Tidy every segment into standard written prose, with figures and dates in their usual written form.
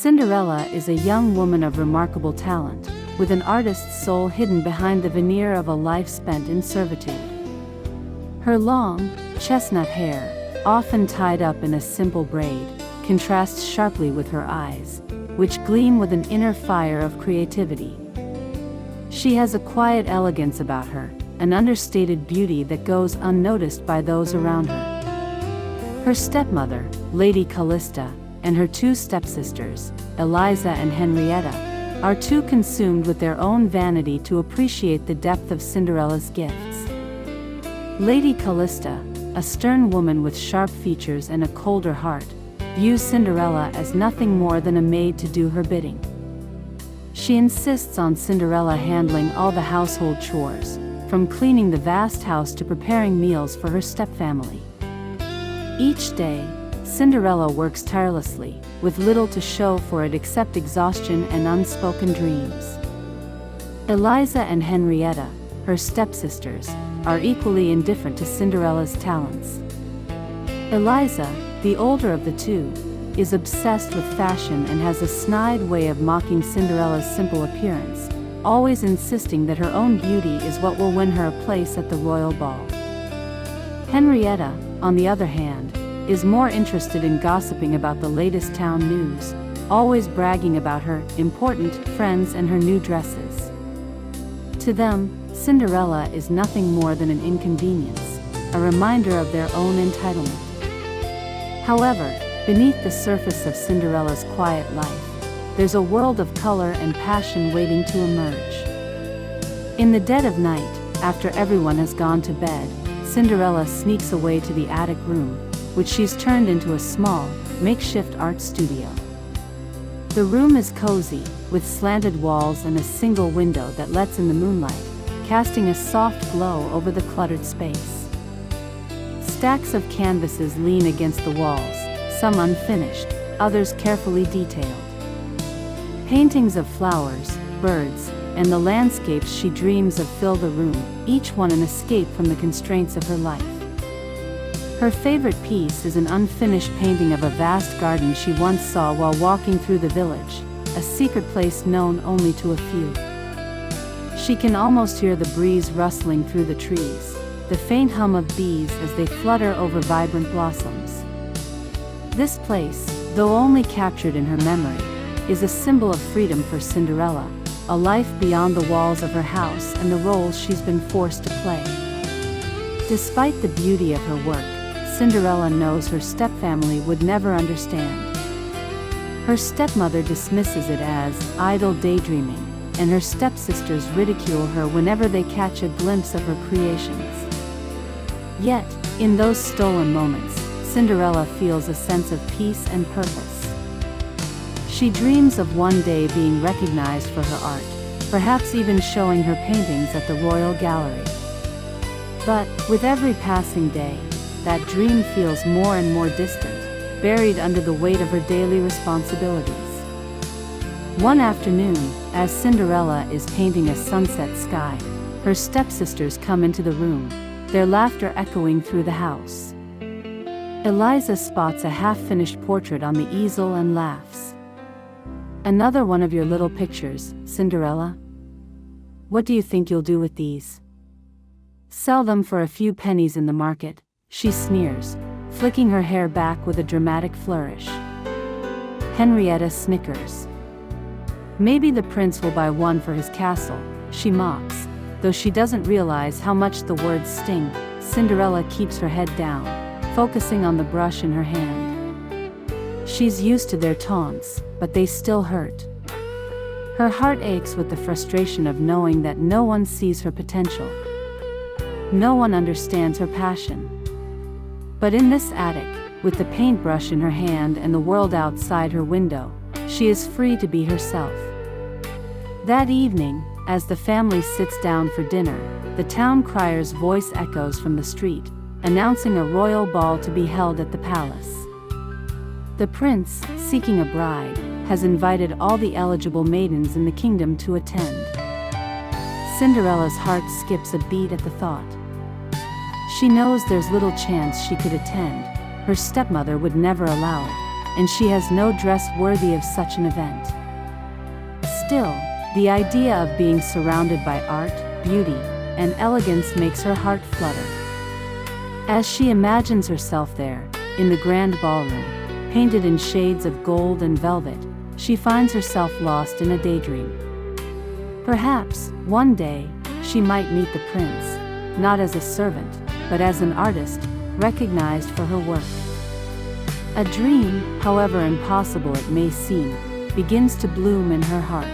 Cinderella is a young woman of remarkable talent, with an artist's soul hidden behind the veneer of a life spent in servitude. Her long, chestnut hair, often tied up in a simple braid, contrasts sharply with her eyes, which gleam with an inner fire of creativity. She has a quiet elegance about her, an understated beauty that goes unnoticed by those around her. Her stepmother, Lady Callista, and her two stepsisters, Eliza and Henrietta, are too consumed with their own vanity to appreciate the depth of Cinderella's gifts. Lady Callista, a stern woman with sharp features and a colder heart, views Cinderella as nothing more than a maid to do her bidding. She insists on Cinderella handling all the household chores, from cleaning the vast house to preparing meals for her stepfamily. Each day, Cinderella works tirelessly, with little to show for it except exhaustion and unspoken dreams. Eliza and Henrietta, her stepsisters, are equally indifferent to Cinderella's talents. Eliza, the older of the two, is obsessed with fashion and has a snide way of mocking Cinderella's simple appearance, always insisting that her own beauty is what will win her a place at the royal ball. Henrietta, on the other hand, is more interested in gossiping about the latest town news, always bragging about her important friends and her new dresses. To them, Cinderella is nothing more than an inconvenience, a reminder of their own entitlement. However, beneath the surface of Cinderella's quiet life, there's a world of color and passion waiting to emerge. In the dead of night, after everyone has gone to bed, Cinderella sneaks away to the attic room, which she's turned into a small, makeshift art studio. The room is cozy, with slanted walls and a single window that lets in the moonlight, casting a soft glow over the cluttered space. Stacks of canvases lean against the walls, some unfinished, others carefully detailed. Paintings of flowers, birds, and the landscapes she dreams of fill the room, each one an escape from the constraints of her life. Her favorite piece is an unfinished painting of a vast garden she once saw while walking through the village, a secret place known only to a few. She can almost hear the breeze rustling through the trees, the faint hum of bees as they flutter over vibrant blossoms. This place, though only captured in her memory, is a symbol of freedom for Cinderella, a life beyond the walls of her house and the roles she's been forced to play. Despite the beauty of her work, Cinderella knows her stepfamily would never understand. Her stepmother dismisses it as idle daydreaming, and her stepsisters ridicule her whenever they catch a glimpse of her creations. Yet, in those stolen moments, Cinderella feels a sense of peace and purpose. She dreams of one day being recognized for her art, perhaps even showing her paintings at the royal gallery. But, with every passing day, that dream feels more and more distant, buried under the weight of her daily responsibilities. One afternoon, as Cinderella is painting a sunset sky, her stepsisters come into the room, their laughter echoing through the house. Eliza spots a half-finished portrait on the easel and laughs. "Another one of your little pictures, Cinderella? What do you think you'll do with these? Sell them for a few pennies in the market," she sneers, flicking her hair back with a dramatic flourish. Henrietta snickers. "Maybe the prince will buy one for his castle," she mocks, though she doesn't realize how much the words sting. Cinderella keeps her head down, focusing on the brush in her hand. She's used to their taunts, but they still hurt. Her heart aches with the frustration of knowing that no one sees her potential. No one understands her passion. But in this attic, with the paintbrush in her hand and the world outside her window, she is free to be herself. That evening, as the family sits down for dinner, the town crier's voice echoes from the street, announcing a royal ball to be held at the palace. The prince, seeking a bride, has invited all the eligible maidens in the kingdom to attend. Cinderella's heart skips a beat at the thought. She knows there's little chance she could attend, her stepmother would never allow it, and she has no dress worthy of such an event. Still, the idea of being surrounded by art, beauty, and elegance makes her heart flutter. As she imagines herself there, in the grand ballroom, painted in shades of gold and velvet, she finds herself lost in a daydream. Perhaps, one day, she might meet the prince, not as a servant, but as an artist, recognized for her work. A dream, however impossible it may seem, begins to bloom in her heart.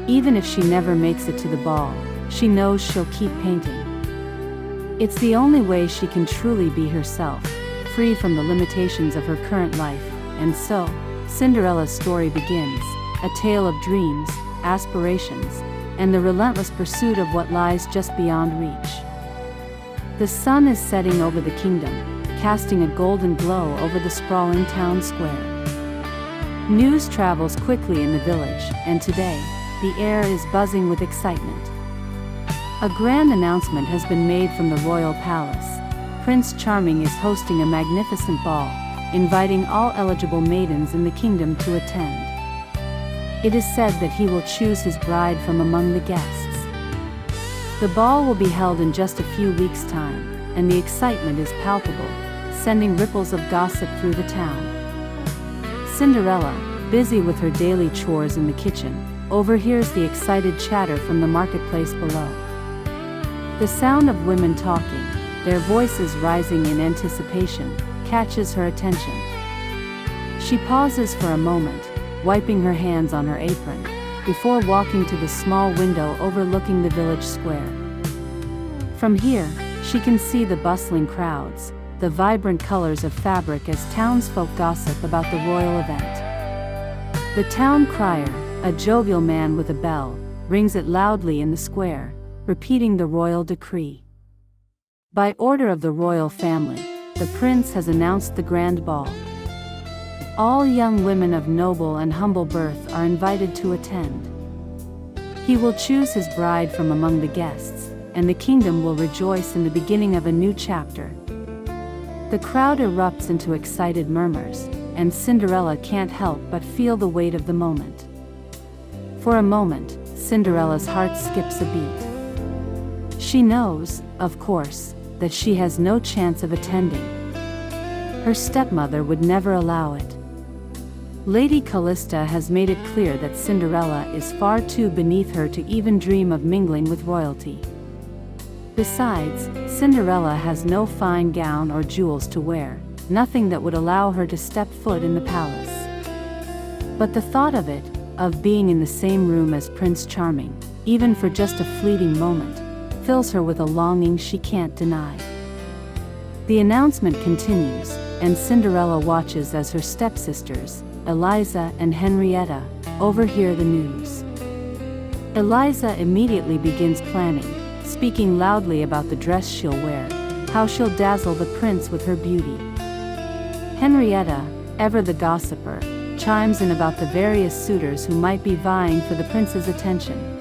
Even if she never makes it to the ball, she knows she'll keep painting. It's the only way she can truly be herself, free from the limitations of her current life, and so, Cinderella's story begins, a tale of dreams, aspirations, and the relentless pursuit of what lies just beyond reach. The sun is setting over the kingdom, casting a golden glow over the sprawling town square. News travels quickly in the village, and today, the air is buzzing with excitement. A grand announcement has been made from the royal palace. Prince Charming is hosting a magnificent ball, inviting all eligible maidens in the kingdom to attend. It is said that he will choose his bride from among the guests. The ball will be held in just a few weeks' time, and the excitement is palpable, sending ripples of gossip through the town. Cinderella, busy with her daily chores in the kitchen, overhears the excited chatter from the marketplace below. The sound of women talking, their voices rising in anticipation, catches her attention. She pauses for a moment, wiping her hands on her apron, before walking to the small window overlooking the village square. From here, she can see the bustling crowds, the vibrant colors of fabric as townsfolk gossip about the royal event. The town crier, a jovial man with a bell, rings it loudly in the square, repeating the royal decree. By order of the royal family, the prince has announced the grand ball. All young women of noble and humble birth are invited to attend. He will choose his bride from among the guests, and the kingdom will rejoice in the beginning of a new chapter. The crowd erupts into excited murmurs, and Cinderella can't help but feel the weight of the moment. For a moment, Cinderella's heart skips a beat. She knows, of course, that she has no chance of attending. Her stepmother would never allow it. Lady Callista has made it clear that Cinderella is far too beneath her to even dream of mingling with royalty. Besides, Cinderella has no fine gown or jewels to wear, nothing that would allow her to step foot in the palace. But the thought of it, of being in the same room as Prince Charming, even for just a fleeting moment, fills her with a longing she can't deny. The announcement continues, and Cinderella watches as her stepsisters, Eliza and Henrietta, overhear the news. Eliza immediately begins planning, speaking loudly about the dress she'll wear, how she'll dazzle the prince with her beauty. Henrietta, ever the gossiper, chimes in about the various suitors who might be vying for the prince's attention.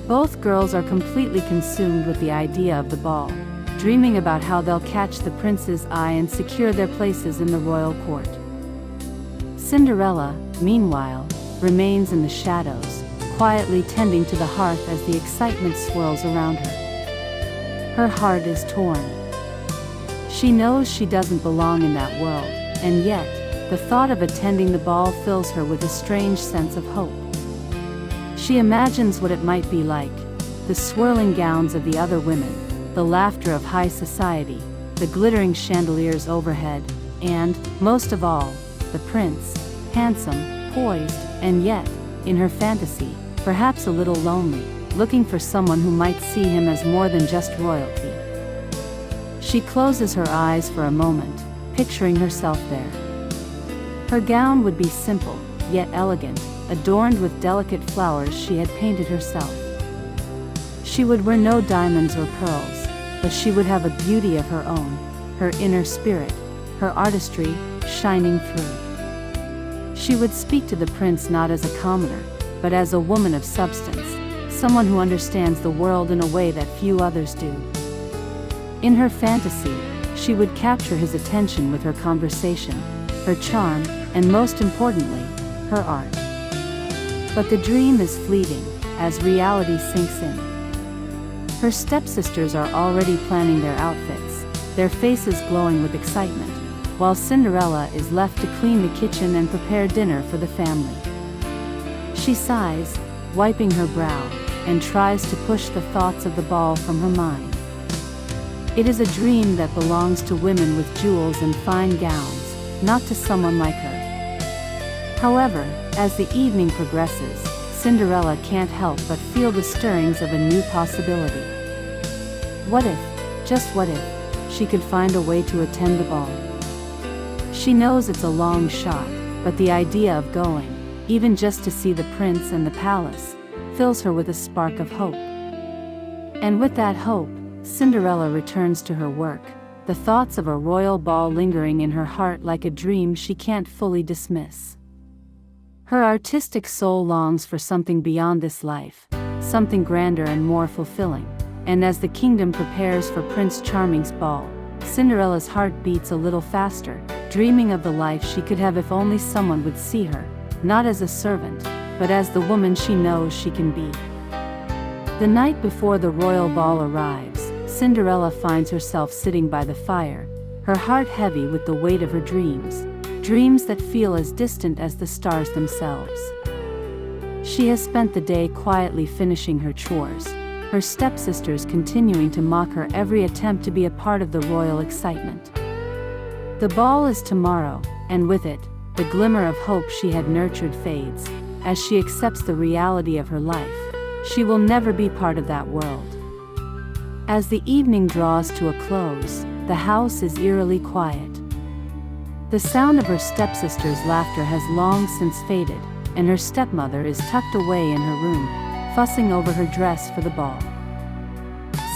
Both girls are completely consumed with the idea of the ball, dreaming about how they'll catch the prince's eye and secure their places in the royal court. Cinderella, meanwhile, remains in the shadows, quietly tending to the hearth as the excitement swirls around her. Her heart is torn. She knows she doesn't belong in that world, and yet, the thought of attending the ball fills her with a strange sense of hope. She imagines what it might be like, the swirling gowns of the other women, the laughter of high society, the glittering chandeliers overhead, and, most of all, the prince, handsome, poised, and yet, in her fantasy, perhaps a little lonely, looking for someone who might see him as more than just royalty. She closes her eyes for a moment, picturing herself there. Her gown would be simple, yet elegant, adorned with delicate flowers she had painted herself. She would wear no diamonds or pearls, but she would have a beauty of her own, her inner spirit, her artistry, shining through. She would speak to the prince not as a commoner, but as a woman of substance, someone who understands the world in a way that few others do. In her fantasy, she would capture his attention with her conversation, her charm, and most importantly, her art. But the dream is fleeting, as reality sinks in. Her stepsisters are already planning their outfits, their faces glowing with excitement, while Cinderella is left to clean the kitchen and prepare dinner for the family. She sighs, wiping her brow, and tries to push the thoughts of the ball from her mind. It is a dream that belongs to women with jewels and fine gowns, not to someone like her. However, as the evening progresses, Cinderella can't help but feel the stirrings of a new possibility. What if, just what if, she could find a way to attend the ball? She knows it's a long shot, but the idea of going, even just to see the prince and the palace, fills her with a spark of hope. And with that hope, Cinderella returns to her work, the thoughts of a royal ball lingering in her heart like a dream she can't fully dismiss. Her artistic soul longs for something beyond this life, something grander and more fulfilling, and as the kingdom prepares for Prince Charming's ball, Cinderella's heart beats a little faster, dreaming of the life she could have if only someone would see her, not as a servant, but as the woman she knows she can be. The night before the royal ball arrives, Cinderella finds herself sitting by the fire, her heart heavy with the weight of her dreams, dreams that feel as distant as the stars themselves. She has spent the day quietly finishing her chores, her stepsisters continuing to mock her every attempt to be a part of the royal excitement. The ball is tomorrow, and with it, the glimmer of hope she had nurtured fades. As she accepts the reality of her life, she will never be part of that world. As the evening draws to a close, the house is eerily quiet. The sound of her stepsister's laughter has long since faded, and her stepmother is tucked away in her room, fussing over her dress for the ball.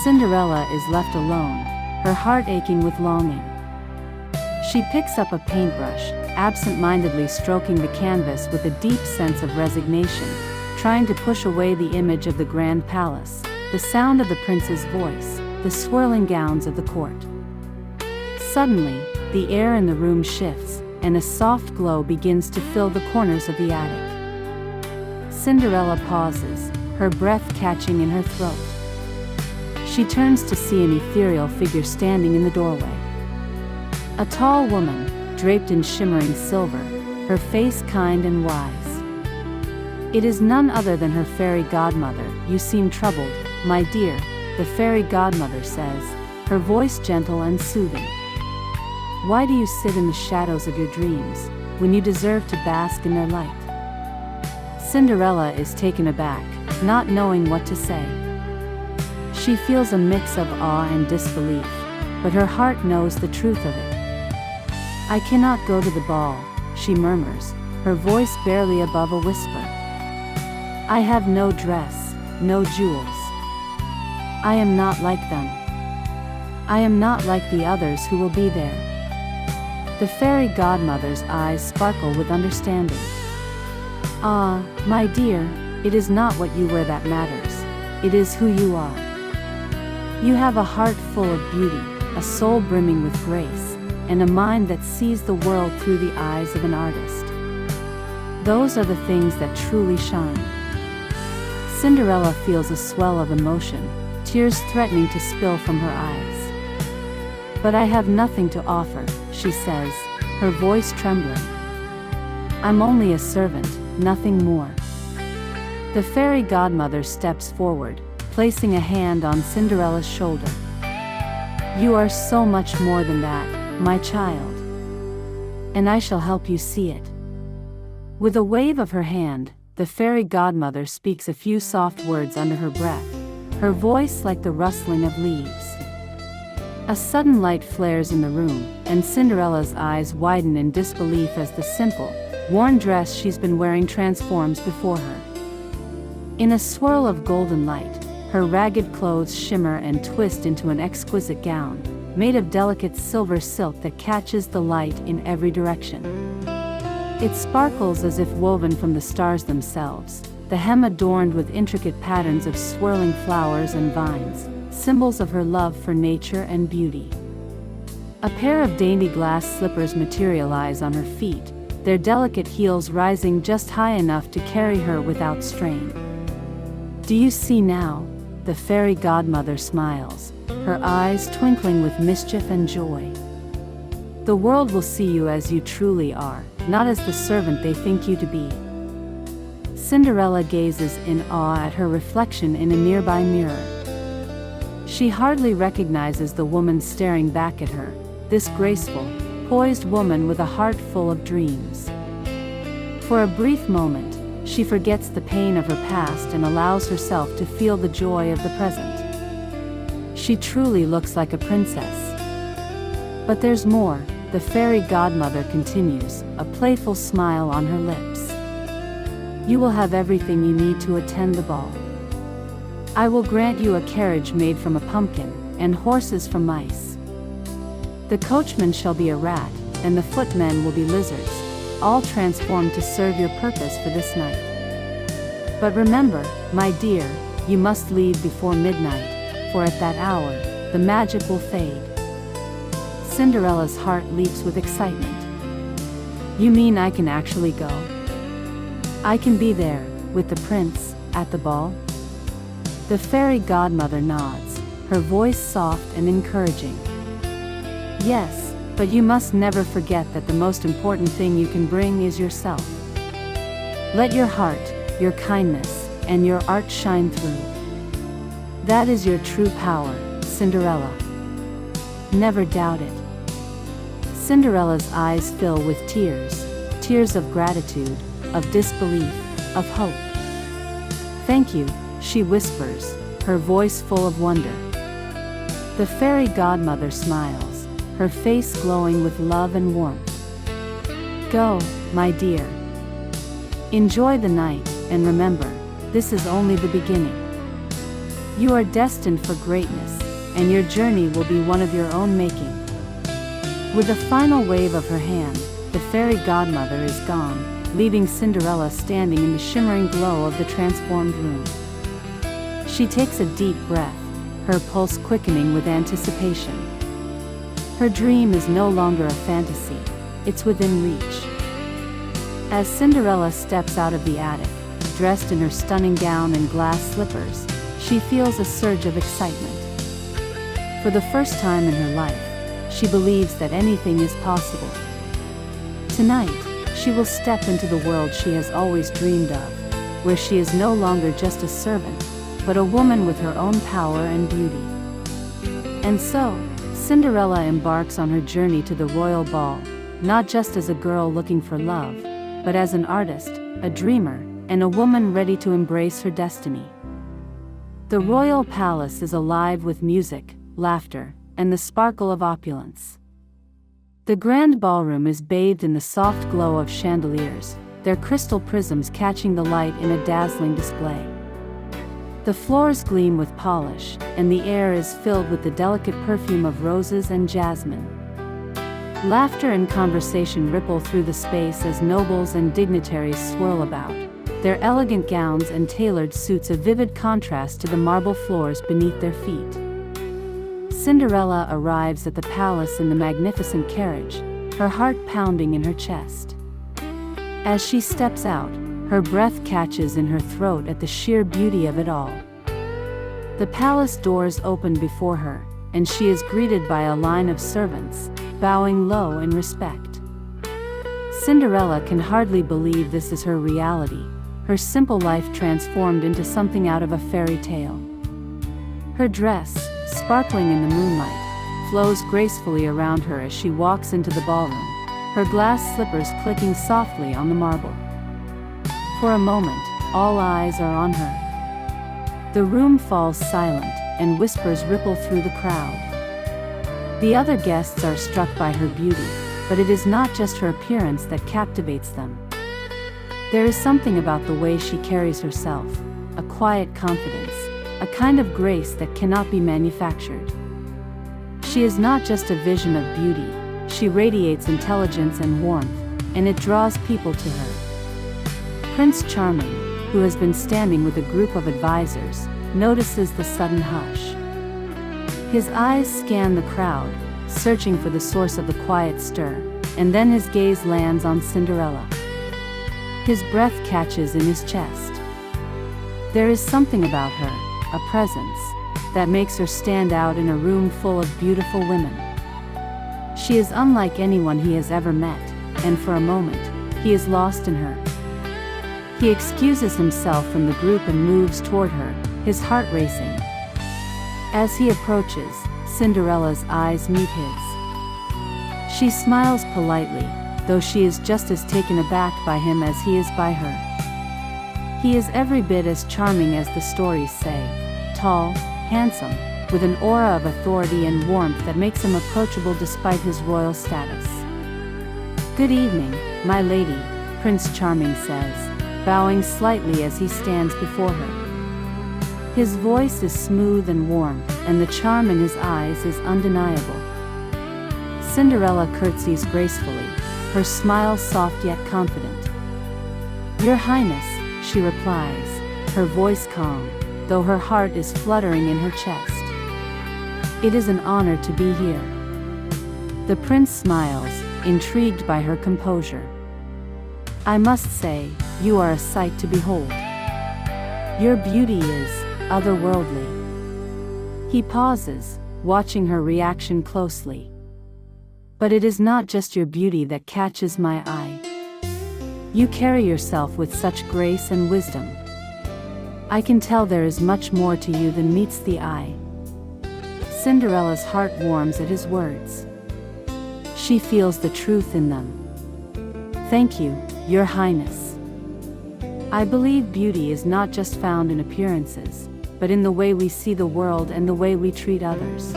Cinderella is left alone, her heart aching with longing. She picks up a paintbrush, absent-mindedly stroking the canvas with a deep sense of resignation, trying to push away the image of the grand palace, the sound of the prince's voice, the swirling gowns of the court. Suddenly, the air in the room shifts, and a soft glow begins to fill the corners of the attic. Cinderella pauses, her breath catching in her throat. She turns to see an ethereal figure standing in the doorway. A tall woman, draped in shimmering silver, her face kind and wise. It is none other than her fairy godmother. "You seem troubled, my dear," the fairy godmother says, her voice gentle and soothing. "Why do you sit in the shadows of your dreams, when you deserve to bask in their light?" Cinderella is taken aback, not knowing what to say. She feels a mix of awe and disbelief, but her heart knows the truth of it. "I cannot go to the ball," she murmurs, her voice barely above a whisper. "I have no dress, no jewels. I am not like them. I am not like the others who will be there." The fairy godmother's eyes sparkle with understanding. "Ah, my dear, it is not what you wear that matters. It is who you are. You have a heart full of beauty, a soul brimming with grace, and a mind that sees the world through the eyes of an artist. Those are the things that truly shine." Cinderella feels a swell of emotion, tears threatening to spill from her eyes. "But I have nothing to offer," she says, her voice trembling. "I'm only a servant, nothing more." The fairy godmother steps forward, placing a hand on Cinderella's shoulder. "You are so much more than that, my child. And I shall help you see it." With a wave of her hand, the fairy godmother speaks a few soft words under her breath, her voice like the rustling of leaves. A sudden light flares in the room, and Cinderella's eyes widen in disbelief as the simple, worn dress she's been wearing transforms before her. In a swirl of golden light, her ragged clothes shimmer and twist into an exquisite gown, made of delicate silver silk that catches the light in every direction. It sparkles as if woven from the stars themselves, the hem adorned with intricate patterns of swirling flowers and vines, symbols of her love for nature and beauty. A pair of dainty glass slippers materialize on her feet, their delicate heels rising just high enough to carry her without strain. "Do you see now?" The fairy godmother smiles, her eyes twinkling with mischief and joy. "The world will see you as you truly are, not as the servant they think you to be." Cinderella gazes in awe at her reflection in a nearby mirror. She hardly recognizes the woman staring back at her, this graceful, poised woman with a heart full of dreams. For a brief moment, she forgets the pain of her past and allows herself to feel the joy of the present. She truly looks like a princess. But there's more, the fairy godmother continues, a playful smile on her lips. "You will have everything you need to attend the ball. I will grant you a carriage made from a pumpkin, and horses from mice. The coachman shall be a rat, and the footmen will be lizards, all transformed to serve your purpose for this night. But remember, my dear, you must leave before midnight, for at that hour, the magic will fade." Cinderella's heart leaps with excitement. "You mean I can actually go? I can be there, with the prince, at the ball?" The fairy godmother nods, her voice soft and encouraging. "Yes, but you must never forget that the most important thing you can bring is yourself. Let your heart, your kindness, and your art shine through. That is your true power, Cinderella. Never doubt it." Cinderella's eyes fill with tears, tears of gratitude, of disbelief, of hope. "Thank you," she whispers, her voice full of wonder. The fairy godmother smiles, her face glowing with love and warmth. "Go, my dear. Enjoy the night, and remember, this is only the beginning. You are destined for greatness, and your journey will be one of your own making." With a final wave of her hand, the fairy godmother is gone, leaving Cinderella standing in the shimmering glow of the transformed room. She takes a deep breath, her pulse quickening with anticipation. Her dream is no longer a fantasy, it's within reach. As Cinderella steps out of the attic, dressed in her stunning gown and glass slippers, she feels a surge of excitement. For the first time in her life, she believes that anything is possible. Tonight, she will step into the world she has always dreamed of, where she is no longer just a servant, but a woman with her own power and beauty. And so, Cinderella embarks on her journey to the royal ball, not just as a girl looking for love, but as an artist, a dreamer, and a woman ready to embrace her destiny. The royal palace is alive with music, laughter, and the sparkle of opulence. The grand ballroom is bathed in the soft glow of chandeliers, their crystal prisms catching the light in a dazzling display. The floors gleam with polish, and the air is filled with the delicate perfume of roses and jasmine. Laughter and conversation ripple through the space as nobles and dignitaries swirl about, their elegant gowns and tailored suits a vivid contrast to the marble floors beneath their feet. Cinderella arrives at the palace in the magnificent carriage, her heart pounding in her chest. As she steps out, her breath catches in her throat at the sheer beauty of it all. The palace doors open before her, and she is greeted by a line of servants, bowing low in respect. Cinderella can hardly believe this is her reality, her simple life transformed into something out of a fairy tale. Her dress, sparkling in the moonlight, flows gracefully around her as she walks into the ballroom, her glass slippers clicking softly on the marble. For a moment, all eyes are on her. The room falls silent, and whispers ripple through the crowd. The other guests are struck by her beauty, but it is not just her appearance that captivates them. There is something about the way she carries herself, a quiet confidence, a kind of grace that cannot be manufactured. She is not just a vision of beauty, she radiates intelligence and warmth, and it draws people to her. Prince Charming, who has been standing with a group of advisors, notices the sudden hush. His eyes scan the crowd, searching for the source of the quiet stir, and then his gaze lands on Cinderella. His breath catches in his chest. There is something about her, a presence, that makes her stand out in a room full of beautiful women. She is unlike anyone he has ever met, and for a moment, he is lost in her. He excuses himself from the group and moves toward her, his heart racing. As he approaches, Cinderella's eyes meet his. She smiles politely, though she is just as taken aback by him as he is by her. He is every bit as charming as the stories say, tall, handsome, with an aura of authority and warmth that makes him approachable despite his royal status. "Good evening, my lady," Prince Charming says, bowing slightly as he stands before her. His voice is smooth and warm, and the charm in his eyes is undeniable. Cinderella curtsies gracefully, her smile soft yet confident. "Your Highness," she replies, her voice calm, though her heart is fluttering in her chest. "It is an honor to be here." The prince smiles, intrigued by her composure. "I must say, you are a sight to behold. Your beauty is otherworldly." He pauses, watching her reaction closely. "But it is not just your beauty that catches my eye. You carry yourself with such grace and wisdom. I can tell there is much more to you than meets the eye." Cinderella's heart warms at his words. She feels the truth in them. "Thank you, Your Highness. I believe beauty is not just found in appearances, but in the way we see the world and the way we treat others.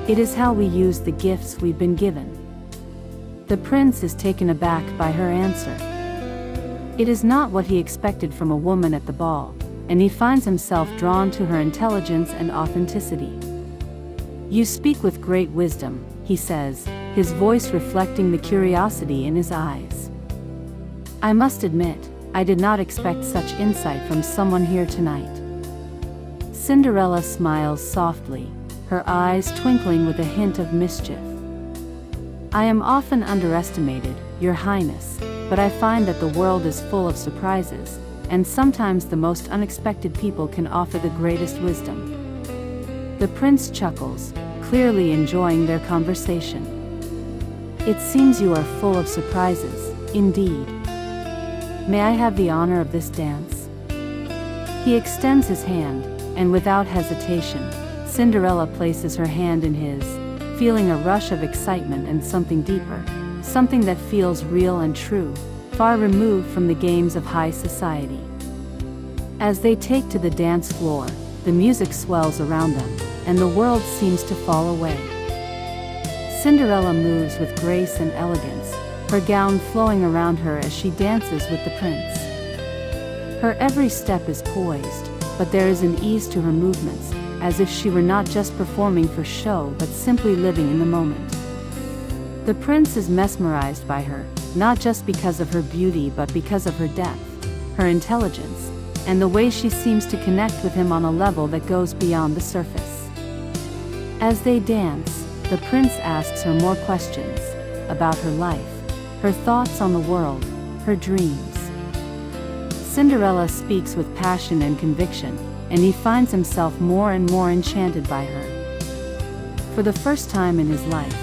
It is how we use the gifts we've been given." The prince is taken aback by her answer. It is not what he expected from a woman at the ball, and he finds himself drawn to her intelligence and authenticity. "You speak with great wisdom," he says, his voice reflecting the curiosity in his eyes. "I must admit, I did not expect such insight from someone here tonight." Cinderella smiles softly, her eyes twinkling with a hint of mischief. "I am often underestimated, Your Highness, but I find that the world is full of surprises, and sometimes the most unexpected people can offer the greatest wisdom." The prince chuckles, clearly enjoying their conversation. "It seems you are full of surprises, indeed. May I have the honor of this dance?" He extends his hand, and without hesitation, Cinderella places her hand in his, feeling a rush of excitement and something deeper, something that feels real and true, far removed from the games of high society. As they take to the dance floor, the music swells around them, and the world seems to fall away. Cinderella moves with grace and elegance, her gown flowing around her as she dances with the prince. Her every step is poised, but there is an ease to her movements, as if she were not just performing for show but simply living in the moment. The prince is mesmerized by her, not just because of her beauty but because of her depth, her intelligence, and the way she seems to connect with him on a level that goes beyond the surface. As they dance, the prince asks her more questions about her life, her thoughts on the world, her dreams. Cinderella speaks with passion and conviction, and he finds himself more and more enchanted by her. For the first time in his life,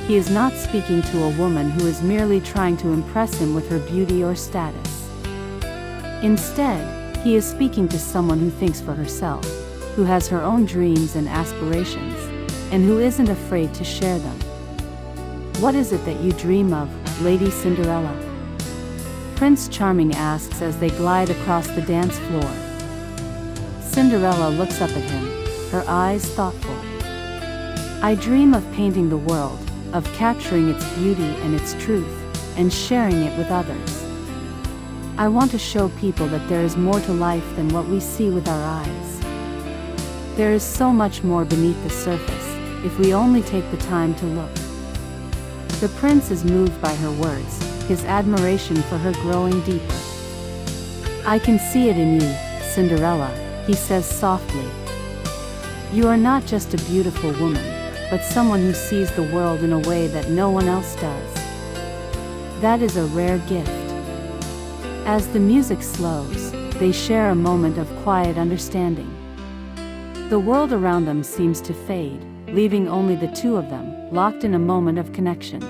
he is not speaking to a woman who is merely trying to impress him with her beauty or status. Instead, he is speaking to someone who thinks for herself, who has her own dreams and aspirations, and who isn't afraid to share them. "What is it that you dream of, Lady Cinderella?" Prince Charming asks as they glide across the dance floor. Cinderella looks up at him, her eyes thoughtful. "I dream of painting the world, of capturing its beauty and its truth, and sharing it with others. I want to show people that there is more to life than what we see with our eyes. There is so much more beneath the surface, if we only take the time to look." The prince is moved by her words, his admiration for her growing deeper. "I can see it in you, Cinderella," he says softly. "You are not just a beautiful woman, but someone who sees the world in a way that no one else does. That is a rare gift. As the music slows, they share a moment of quiet understanding. The world around them seems to fade, leaving only the two of them, locked in a moment of connection.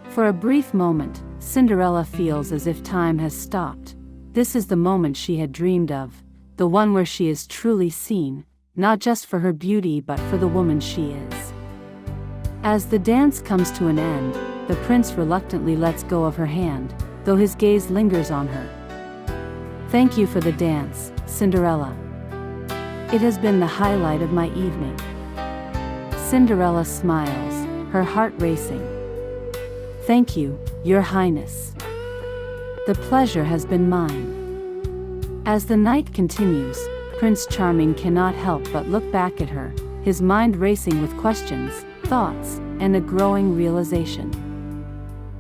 For a brief moment, Cinderella feels as if time has stopped. This is the moment she had dreamed of, the one where she is truly seen, not just for her beauty but for the woman she is. As the dance comes to an end, the prince reluctantly lets go of her hand, though his gaze lingers on her. "Thank you for the dance, Cinderella. It has been the highlight of my evening." Cinderella smiles, her heart racing. "Thank you, Your Highness. The pleasure has been mine." As the night continues, Prince Charming cannot help but look back at her, his mind racing with questions, thoughts, and a growing realization.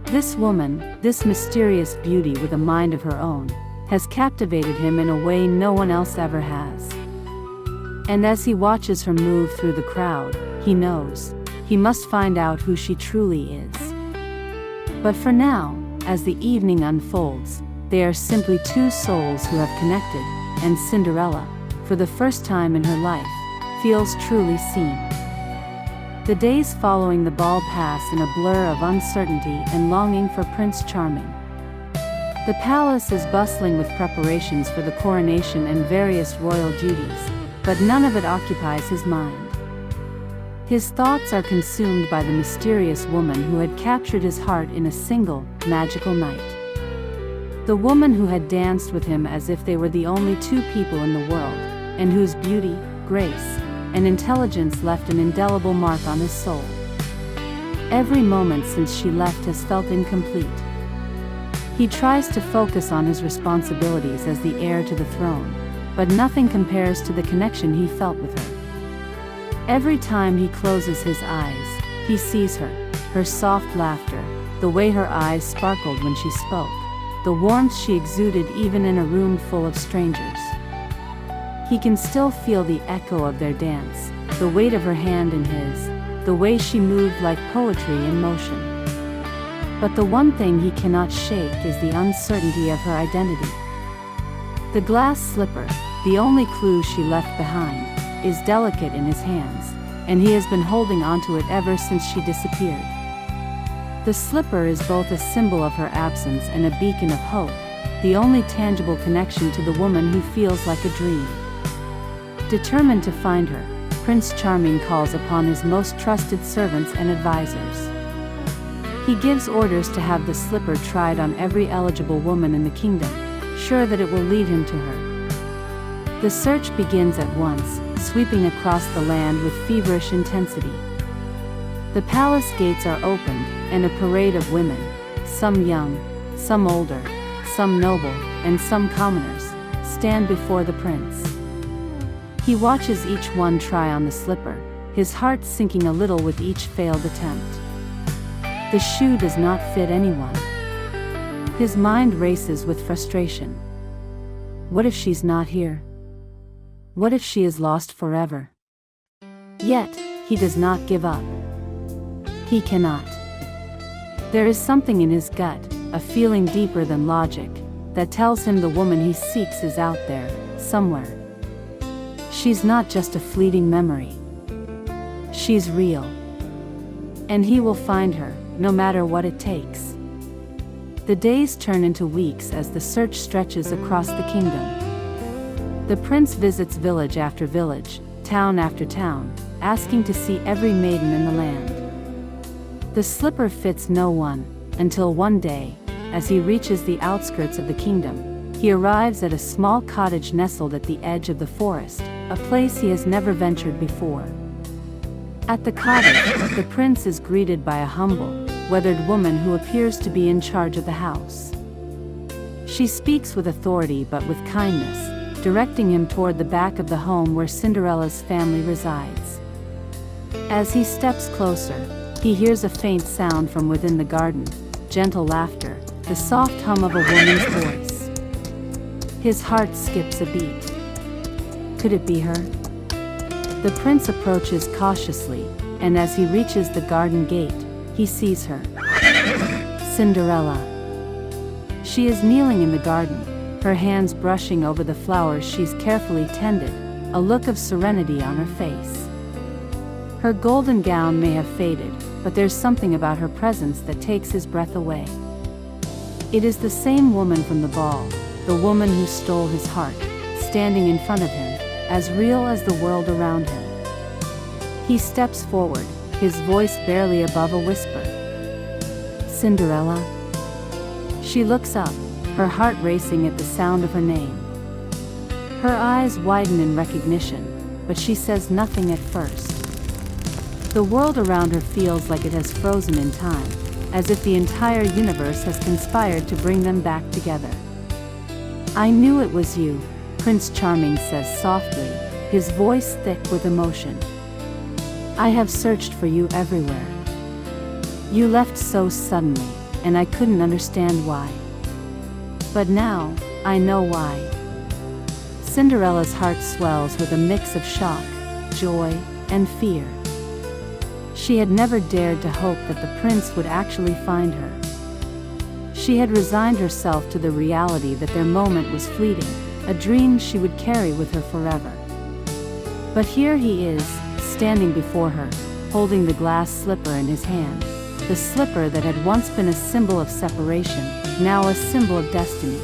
This woman, this mysterious beauty with a mind of her own, has captivated him in a way no one else ever has. And as he watches her move through the crowd, he knows, he must find out who she truly is. But for now, as the evening unfolds, they are simply two souls who have connected, and Cinderella, for the first time in her life, feels truly seen. The days following the ball pass in a blur of uncertainty and longing for Prince Charming. The palace is bustling with preparations for the coronation and various royal duties, but none of it occupies his mind. His thoughts are consumed by the mysterious woman who had captured his heart in a single, magical night. The woman who had danced with him as if they were the only two people in the world, and whose beauty, grace, and intelligence left an indelible mark on his soul. Every moment since she left has felt incomplete. He tries to focus on his responsibilities as the heir to the throne, but nothing compares to the connection he felt with her. Every time he closes his eyes, he sees her, her soft laughter, the way her eyes sparkled when she spoke, the warmth she exuded even in a room full of strangers. He can still feel the echo of their dance, the weight of her hand in his, the way she moved like poetry in motion. But the one thing he cannot shake is the uncertainty of her identity. The glass slipper, the only clue she left behind, is delicate in his hands, and he has been holding onto it ever since she disappeared. The slipper is both a symbol of her absence and a beacon of hope, the only tangible connection to the woman who feels like a dream. Determined to find her, Prince Charming calls upon his most trusted servants and advisors. He gives orders to have the slipper tried on every eligible woman in the kingdom, sure that it will lead him to her. The search begins at once, sweeping across the land with feverish intensity. The palace gates are opened, and a parade of women, some young, some older, some noble, and some commoners, stand before the prince. He watches each one try on the slipper, his heart sinking a little with each failed attempt. The shoe does not fit anyone. His mind races with frustration. What if she's not here? What if she is lost forever? Yet, he does not give up. He cannot. There is something in his gut, a feeling deeper than logic, that tells him the woman he seeks is out there, somewhere. She's not just a fleeting memory. She's real. And he will find her, no matter what it takes. The days turn into weeks as the search stretches across the kingdom. The prince visits village after village, town after town, asking to see every maiden in the land. The slipper fits no one, until one day, as he reaches the outskirts of the kingdom, he arrives at a small cottage nestled at the edge of the forest, a place he has never ventured before. At the cottage, the prince is greeted by a humble, weathered woman who appears to be in charge of the house. She speaks with authority but with kindness, directing him toward the back of the home where Cinderella's family resides. As he steps closer, he hears a faint sound from within the garden, gentle laughter, the soft hum of a woman's voice. His heart skips a beat. Could it be her? The prince approaches cautiously, and as he reaches the garden gate, he sees her. Cinderella. She is kneeling in the garden, her hands brushing over the flowers she's carefully tended, a look of serenity on her face. Her golden gown may have faded, but there's something about her presence that takes his breath away. It is the same woman from the ball, the woman who stole his heart, standing in front of him, as real as the world around him. He steps forward, his voice barely above a whisper. Cinderella? She looks up, her heart racing at the sound of her name. Her eyes widen in recognition, but she says nothing at first. The world around her feels like it has frozen in time, as if the entire universe has conspired to bring them back together. I knew it was you, Prince Charming says softly, his voice thick with emotion. I have searched for you everywhere. You left so suddenly, and I couldn't understand why. But now, I know why. Cinderella's heart swells with a mix of shock, joy, and fear. She had never dared to hope that the prince would actually find her. She had resigned herself to the reality that their moment was fleeting, a dream she would carry with her forever. But here he is, standing before her, holding the glass slipper in his hand, the slipper that had once been a symbol of separation, now a symbol of destiny.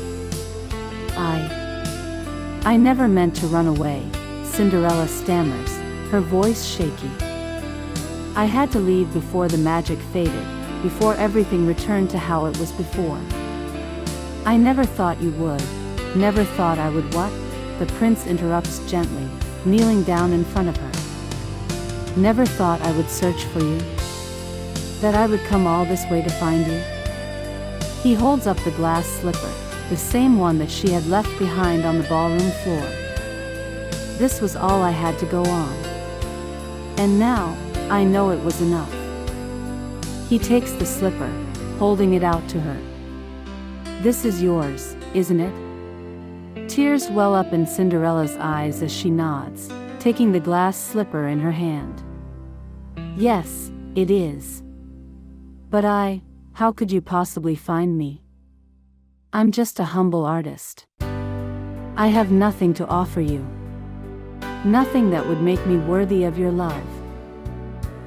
I never meant to run away, Cinderella stammers, her voice shaky. I had to leave before the magic faded, before everything returned to how it was before. I never thought you would, never thought I would what? The prince interrupts gently, kneeling down in front of her. Never thought I would search for you? That I would come all this way to find you? He holds up the glass slipper, the same one that she had left behind on the ballroom floor. This was all I had to go on. And now, I know it was enough. He takes the slipper, holding it out to her. This is yours, isn't it? Tears well up in Cinderella's eyes as she nods, taking the glass slipper in her hand. Yes, it is. But how could you possibly find me? I'm just a humble artist. I have nothing to offer you. Nothing that would make me worthy of your love.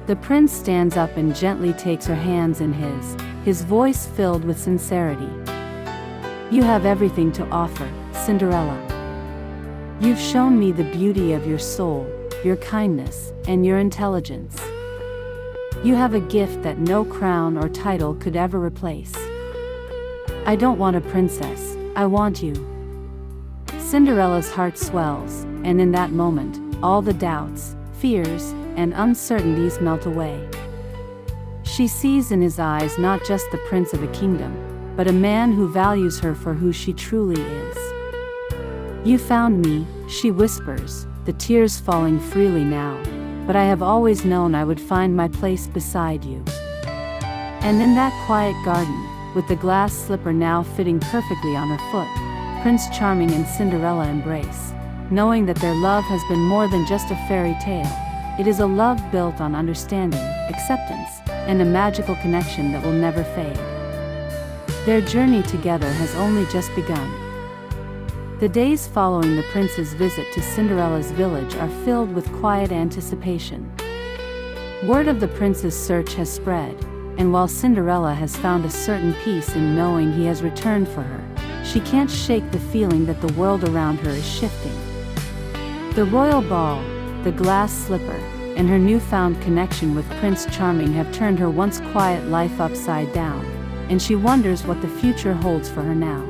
The prince stands up and gently takes her hands in his voice filled with sincerity. You have everything to offer, Cinderella. You've shown me the beauty of your soul, your kindness, and your intelligence. You have a gift that no crown or title could ever replace. I don't want a princess, I want you. Cinderella's heart swells, and in that moment, all the doubts, fears, and uncertainties melt away. She sees in his eyes not just the prince of a kingdom, but a man who values her for who she truly is. You found me, she whispers, the tears falling freely now, but I have always known I would find my place beside you. And in that quiet garden, with the glass slipper now fitting perfectly on her foot, Prince Charming and Cinderella embrace, knowing that their love has been more than just a fairy tale. It is a love built on understanding, acceptance, and a magical connection that will never fade. Their journey together has only just begun. The days following the prince's visit to Cinderella's village are filled with quiet anticipation. Word of the prince's search has spread, and while Cinderella has found a certain peace in knowing he has returned for her, she can't shake the feeling that the world around her is shifting. The royal ball, the glass slipper, and her newfound connection with Prince Charming have turned her once quiet life upside down, and she wonders what the future holds for her now.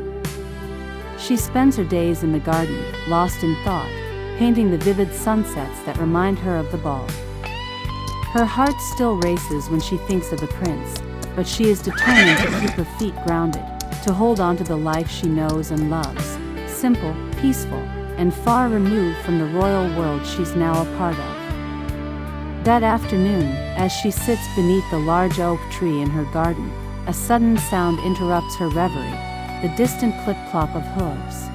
She spends her days in the garden, lost in thought, painting the vivid sunsets that remind her of the ball. Her heart still races when she thinks of the prince, but she is determined to keep her feet grounded, to hold on to the life she knows and loves, simple, peaceful, and far removed from the royal world she's now a part of. That afternoon, as she sits beneath the large oak tree in her garden, a sudden sound interrupts her reverie, the distant clip-clop of hooves.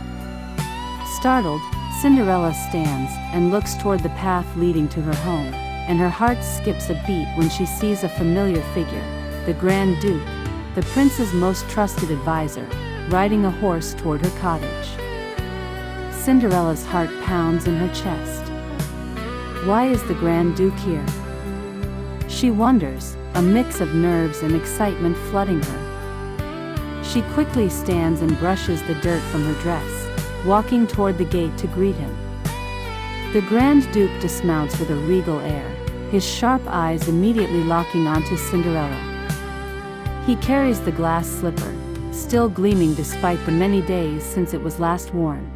Startled, Cinderella stands and looks toward the path leading to her home, and her heart skips a beat when she sees a familiar figure, the Grand Duke, the prince's most trusted advisor, riding a horse toward her cottage. Cinderella's heart pounds in her chest. Why is the Grand Duke here? She wonders, a mix of nerves and excitement flooding her. She quickly stands and brushes the dirt from her dress, walking toward the gate to greet him. The Grand Duke dismounts with a regal air, his sharp eyes immediately locking onto Cinderella. He carries the glass slipper, still gleaming despite the many days since it was last worn.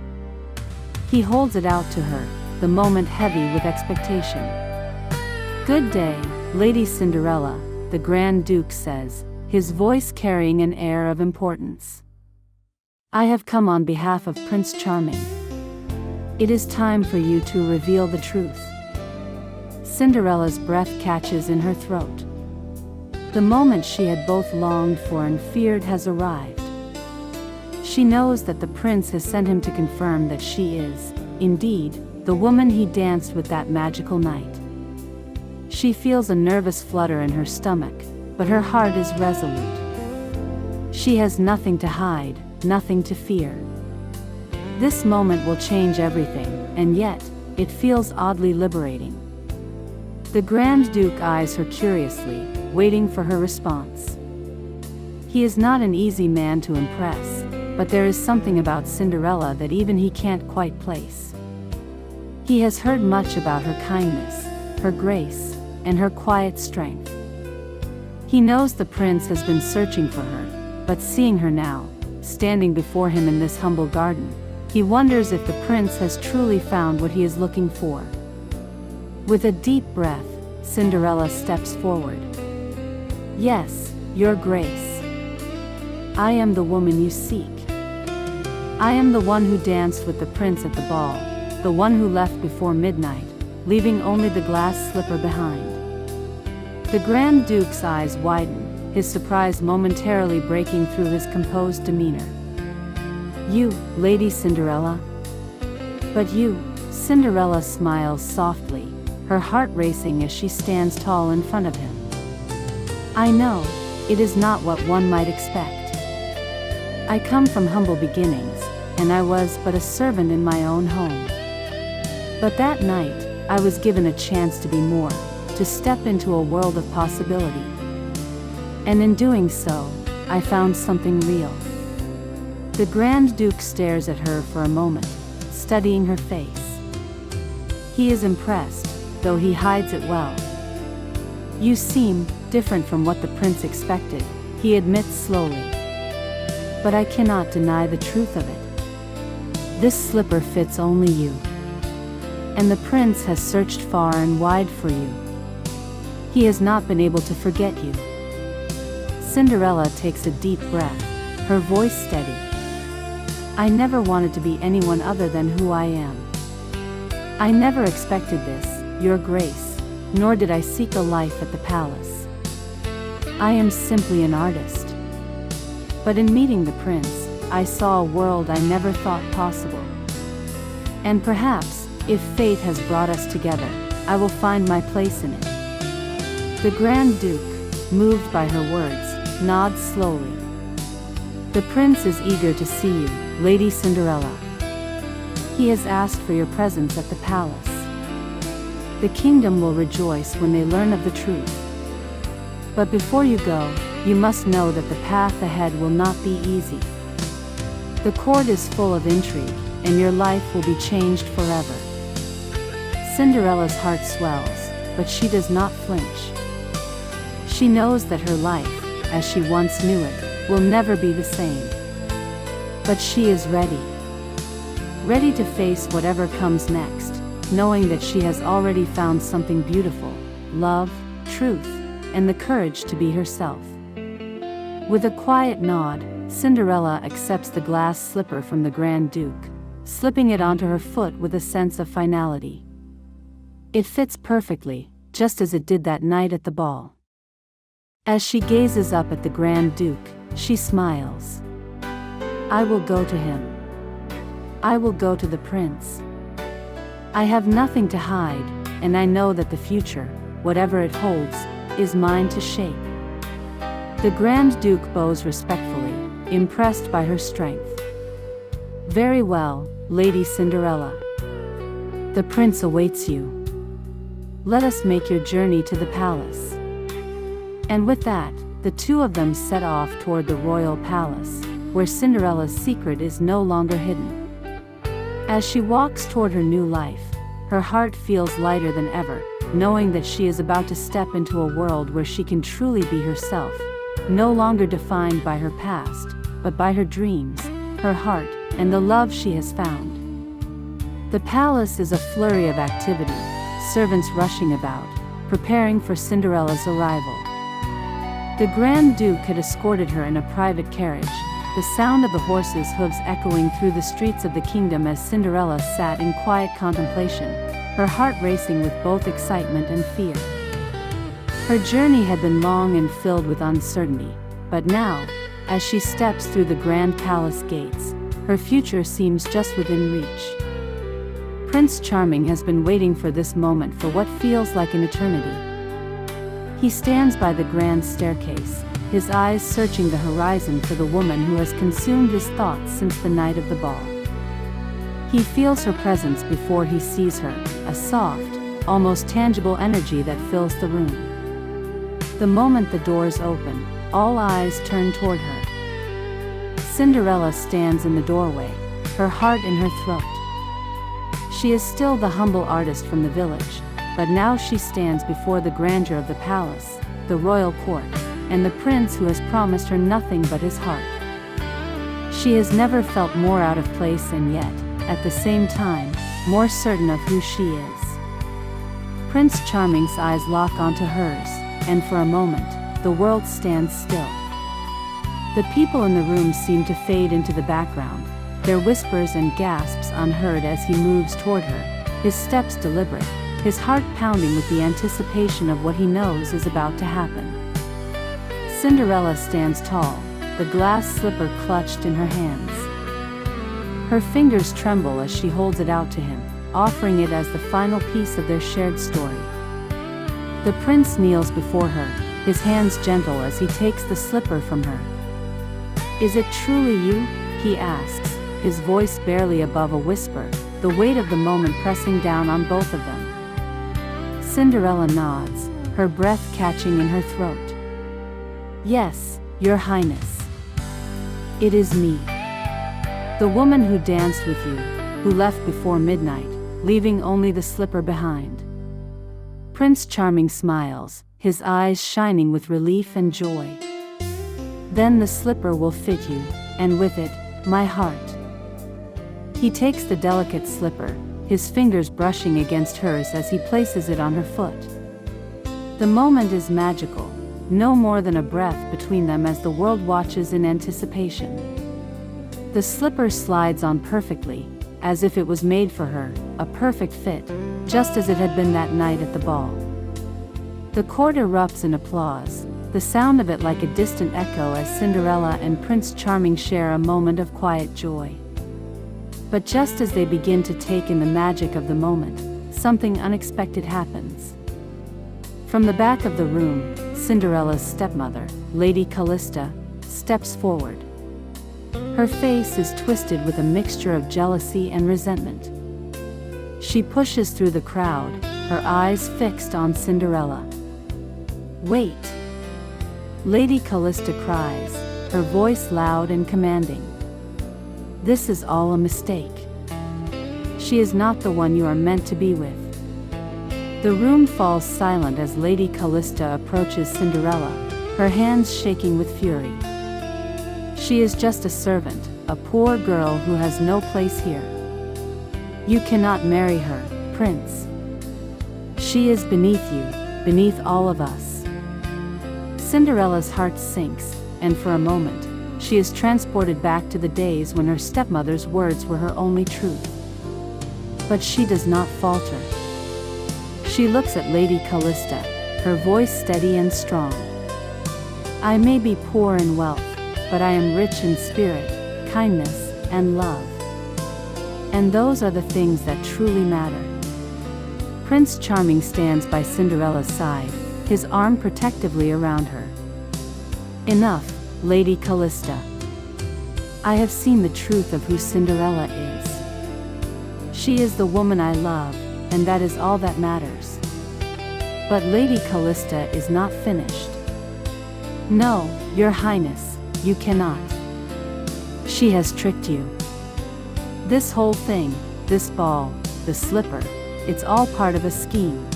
He holds it out to her, the moment heavy with expectation. "Good day, Lady Cinderella," the Grand Duke says, his voice carrying an air of importance. "I have come on behalf of Prince Charming. It is time for you to reveal the truth." Cinderella's breath catches in her throat. The moment she had both longed for and feared has arrived. She knows that the prince has sent him to confirm that she is, indeed, the woman he danced with that magical night. She feels a nervous flutter in her stomach, but her heart is resolute. She has nothing to hide, nothing to fear. This moment will change everything, and yet, it feels oddly liberating. The Grand Duke eyes her curiously, waiting for her response. He is not an easy man to impress, but there is something about Cinderella that even he can't quite place. He has heard much about her kindness, her grace, and her quiet strength. He knows the prince has been searching for her, but seeing her now, standing before him in this humble garden, he wonders if the prince has truly found what he is looking for. With a deep breath, Cinderella steps forward. "Yes, Your Grace. I am the woman you seek. I am the one who danced with the prince at the ball, the one who left before midnight, leaving only the glass slipper behind." The Grand Duke's eyes widen, his surprise momentarily breaking through his composed demeanor. "You, Lady Cinderella?" "But you," Cinderella smiles softly, her heart racing as she stands tall in front of him. "I know, it is not what one might expect. I come from humble beginnings, and I was but a servant in my own home. But that night, I was given a chance to be more, to step into a world of possibility. And in doing so, I found something real." The Grand Duke stares at her for a moment, studying her face. He is impressed, though he hides it well. "You seem different from what the prince expected," he admits slowly. "But I cannot deny the truth of it. This slipper fits only you. And the prince has searched far and wide for you. He has not been able to forget you." Cinderella takes a deep breath, her voice steady. "I never wanted to be anyone other than who I am. I never expected this, Your Grace, nor did I seek a life at the palace. I am simply an artist. But in meeting the prince, I saw a world I never thought possible. And perhaps, if fate has brought us together, I will find my place in it." The Grand Duke, moved by her words, nods slowly. "The prince is eager to see you, Lady Cinderella. He has asked for your presence at the palace. The kingdom will rejoice when they learn of the truth. But before you go, you must know that the path ahead will not be easy. The court is full of intrigue, and your life will be changed forever." Cinderella's heart swells, but she does not flinch. She knows that her life, as she once knew it, will never be the same. But she is ready. Ready to face whatever comes next, knowing that she has already found something beautiful, love, truth, and the courage to be herself. With a quiet nod, Cinderella accepts the glass slipper from the Grand Duke, slipping it onto her foot with a sense of finality. It fits perfectly, just as it did that night at the ball. As she gazes up at the Grand Duke, she smiles. "I will go to him. I will go to the prince. I have nothing to hide, and I know that the future, whatever it holds, is mine to shape." The Grand Duke bows respectfully, impressed by her strength. "Very well, Lady Cinderella. The prince awaits you. Let us make your journey to the palace." And with that, the two of them set off toward the royal palace, where Cinderella's secret is no longer hidden. As she walks toward her new life, her heart feels lighter than ever, knowing that she is about to step into a world where she can truly be herself, no longer defined by her past, but by her dreams, her heart, and the love she has found. The palace is a flurry of activity, servants rushing about, preparing for Cinderella's arrival. The Grand Duke had escorted her in a private carriage, the sound of the horses' hooves echoing through the streets of the kingdom as Cinderella sat in quiet contemplation, her heart racing with both excitement and fear. Her journey had been long and filled with uncertainty, but now, as she steps through the grand palace gates, her future seems just within reach. Prince Charming has been waiting for this moment for what feels like an eternity. He stands by the grand staircase, his eyes searching the horizon for the woman who has consumed his thoughts since the night of the ball. He feels her presence before he sees her, a soft, almost tangible energy that fills the room. The moment the doors open, all eyes turn toward her. Cinderella stands in the doorway, her heart in her throat. She is still the humble artist from the village, but now she stands before the grandeur of the palace, the royal court, and the prince who has promised her nothing but his heart. She has never felt more out of place and yet, at the same time, more certain of who she is. Prince Charming's eyes lock onto hers, and for a moment, the world stands still. The people in the room seem to fade into the background, their whispers and gasps unheard as he moves toward her, his steps deliberate, his heart pounding with the anticipation of what he knows is about to happen. Cinderella stands tall, the glass slipper clutched in her hands. Her fingers tremble as she holds it out to him, offering it as the final piece of their shared story. The prince kneels before her, his hands gentle as he takes the slipper from her. "Is it truly you?" he asks, his voice barely above a whisper, the weight of the moment pressing down on both of them. Cinderella nods, her breath catching in her throat. "Yes, Your Highness. It is me. The woman who danced with you, who left before midnight, leaving only the slipper behind." Prince Charming smiles, his eyes shining with relief and joy. "Then the slipper will fit you, and with it, my heart." He takes the delicate slipper, his fingers brushing against hers as he places it on her foot. The moment is magical, no more than a breath between them as the world watches in anticipation. The slipper slides on perfectly, as if it was made for her, a perfect fit, just as it had been that night at the ball. The court erupts in applause, the sound of it like a distant echo as Cinderella and Prince Charming share a moment of quiet joy. But just as they begin to take in the magic of the moment, something unexpected happens. From the back of the room, Cinderella's stepmother, Lady Callista, steps forward. Her face is twisted with a mixture of jealousy and resentment. She pushes through the crowd, her eyes fixed on Cinderella. "Wait!" Lady Callista cries, her voice loud and commanding. "This is all a mistake. She is not the one you are meant to be with." The room falls silent as Lady Callista approaches Cinderella, her hands shaking with fury. "She is just a servant, a poor girl who has no place here. You cannot marry her, Prince. She is beneath you, beneath all of us." Cinderella's heart sinks, and for a moment, she is transported back to the days when her stepmother's words were her only truth. But she does not falter. She looks at Lady Callista, her voice steady and strong. "I may be poor in wealth, but I am rich in spirit, kindness, and love. And those are the things that truly matter." Prince Charming stands by Cinderella's side, his arm protectively around her. Enough, Lady Callista. I have seen the truth of who Cinderella is. She is the woman I love, and that is all that matters. But Lady Callista is not finished. No, Your Highness, you cannot. She has tricked you. This whole thing, this ball, the slipper, it's all part of a scheme.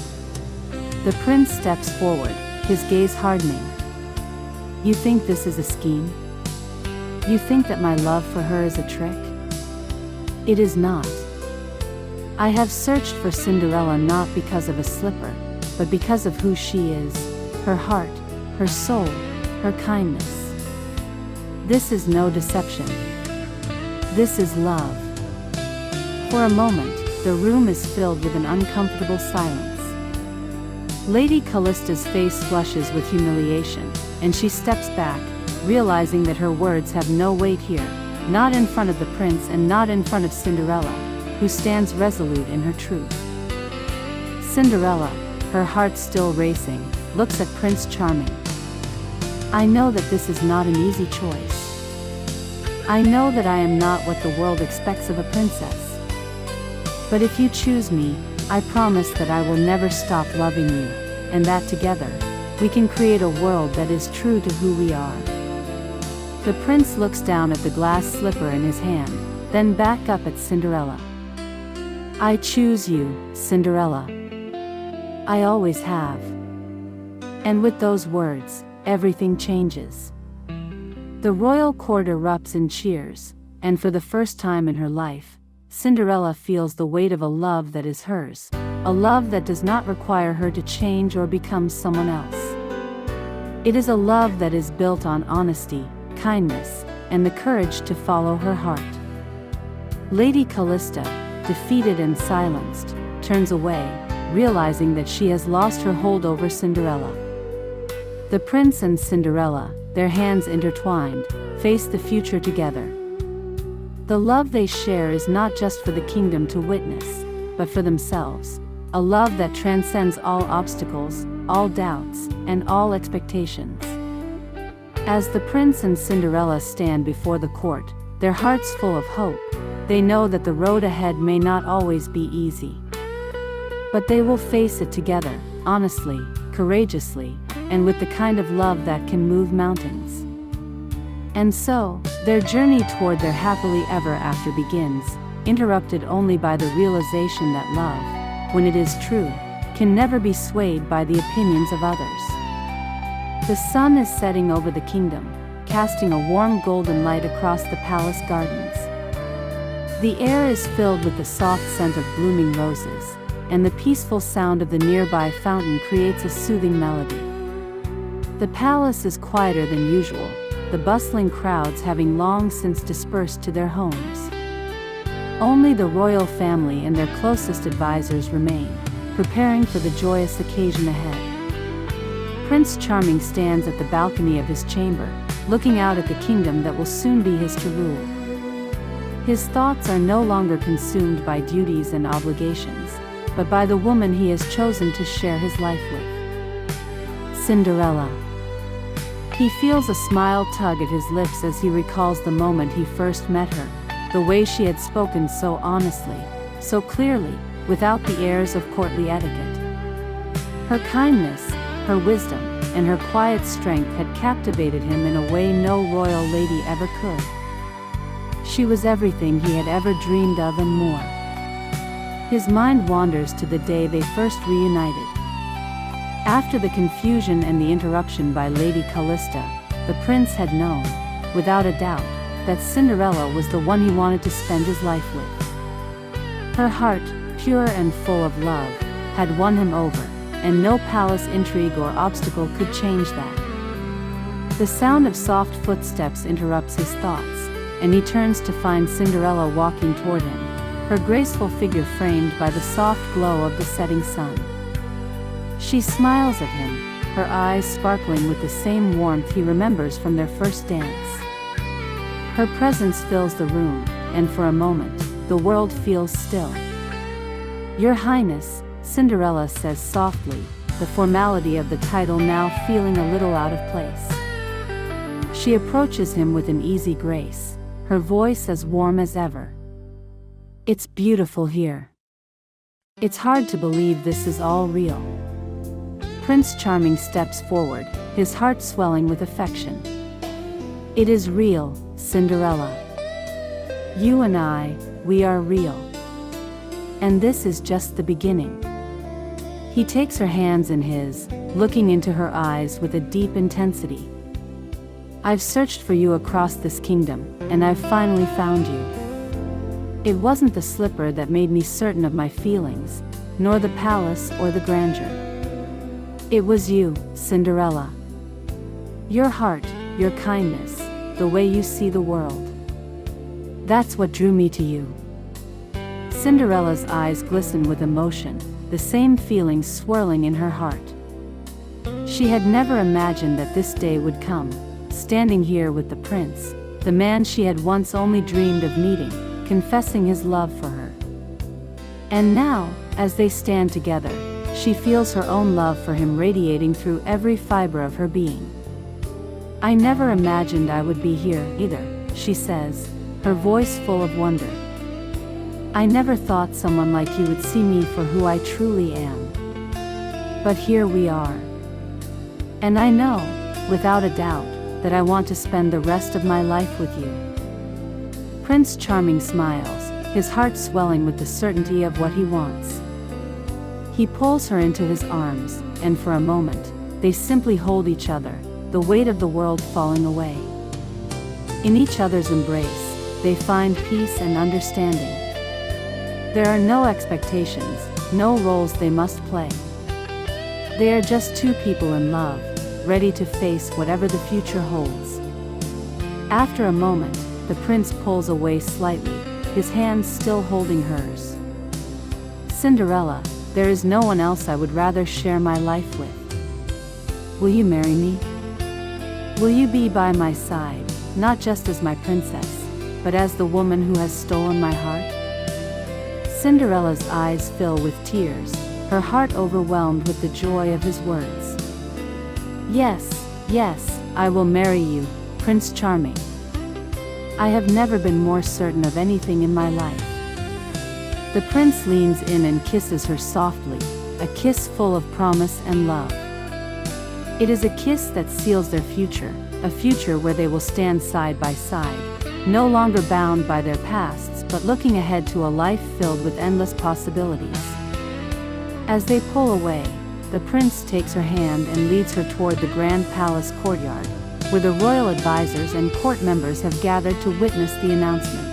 The prince steps forward, his gaze hardening. You think this is a scheme? You think that my love for her is a trick? It is not. I have searched for Cinderella not because of a slipper, but because of who she is, her heart, her soul, her kindness. This is no deception. This is love. For a moment, the room is filled with an uncomfortable silence. Lady Callista's face flushes with humiliation, and she steps back, realizing that her words have no weight here, not in front of the prince and not in front of Cinderella, who stands resolute in her truth. Cinderella, her heart still racing, looks at Prince Charming. I know that this is not an easy choice. I know that I am not what the world expects of a princess. But if you choose me, I promise that I will never stop loving you, and that together, we can create a world that is true to who we are. The prince looks down at the glass slipper in his hand, then back up at Cinderella. I choose you, Cinderella. I always have. And with those words, everything changes. The royal court erupts in cheers, and for the first time in her life, Cinderella feels the weight of a love that is hers, a love that does not require her to change or become someone else. It is a love that is built on honesty, kindness, and the courage to follow her heart. Lady Callista, defeated and silenced, turns away, realizing that she has lost her hold over Cinderella. The prince and Cinderella, their hands intertwined, face the future together. The love they share is not just for the kingdom to witness, but for themselves, a love that transcends all obstacles, all doubts, and all expectations. As the prince and Cinderella stand before the court, their hearts full of hope, they know that the road ahead may not always be easy. But they will face it together, honestly, courageously, and with the kind of love that can move mountains. And so, their journey toward their happily ever after begins, interrupted only by the realization that love, when it is true, can never be swayed by the opinions of others. The sun is setting over the kingdom, casting a warm golden light across the palace gardens. The air is filled with the soft scent of blooming roses, and the peaceful sound of the nearby fountain creates a soothing melody. The palace is quieter than usual, the bustling crowds having long since dispersed to their homes. Only the royal family and their closest advisors remain, preparing for the joyous occasion ahead. Prince Charming stands at the balcony of his chamber, looking out at the kingdom that will soon be his to rule. His thoughts are no longer consumed by duties and obligations, but by the woman he has chosen to share his life with. Cinderella. He feels a smile tug at his lips as he recalls the moment he first met her, the way she had spoken so honestly, so clearly, without the airs of courtly etiquette. Her kindness, her wisdom, and her quiet strength had captivated him in a way no royal lady ever could. She was everything he had ever dreamed of and more. His mind wanders to the day they first reunited. After the confusion and the interruption by Lady Callista, the prince had known, without a doubt, that Cinderella was the one he wanted to spend his life with. Her heart, pure and full of love, had won him over, and no palace intrigue or obstacle could change that. The sound of soft footsteps interrupts his thoughts, and he turns to find Cinderella walking toward him, her graceful figure framed by the soft glow of the setting sun. She smiles at him, her eyes sparkling with the same warmth he remembers from their first dance. Her presence fills the room, and for a moment, the world feels still. Your Highness, Cinderella says softly, the formality of the title now feeling a little out of place. She approaches him with an easy grace, her voice as warm as ever. It's beautiful here. It's hard to believe this is all real. Prince Charming steps forward, his heart swelling with affection. It is real, Cinderella. You and I, we are real. And this is just the beginning. He takes her hands in his, looking into her eyes with a deep intensity. I've searched for you across this kingdom, and I've finally found you. It wasn't the slipper that made me certain of my feelings, nor the palace or the grandeur. It was you, Cinderella. Your heart, your kindness, the way you see the world. That's what drew me to you. Cinderella's eyes glisten with emotion, the same feelings swirling in her heart. She had never imagined that this day would come, standing here with the prince, the man she had once only dreamed of meeting, confessing his love for her. And now, as they stand together, she feels her own love for him radiating through every fiber of her being. I never imagined I would be here, either, she says, her voice full of wonder. I never thought someone like you would see me for who I truly am. But here we are. And I know, without a doubt, that I want to spend the rest of my life with you. Prince Charming smiles, his heart swelling with the certainty of what he wants. He pulls her into his arms, and for a moment, they simply hold each other, the weight of the world falling away. In each other's embrace, they find peace and understanding. There are no expectations, no roles they must play. They are just two people in love, ready to face whatever the future holds. After a moment, the prince pulls away slightly, his hands still holding hers. Cinderella, there is no one else I would rather share my life with. Will you marry me? Will you be by my side, not just as my princess, but as the woman who has stolen my heart? Cinderella's eyes fill with tears, her heart overwhelmed with the joy of his words. Yes, yes, I will marry you, Prince Charming. I have never been more certain of anything in my life. The prince leans in and kisses her softly, a kiss full of promise and love. It is a kiss that seals their future, a future where they will stand side by side, no longer bound by their pasts but looking ahead to a life filled with endless possibilities. As they pull away, the prince takes her hand and leads her toward the grand palace courtyard, where the royal advisors and court members have gathered to witness the announcement.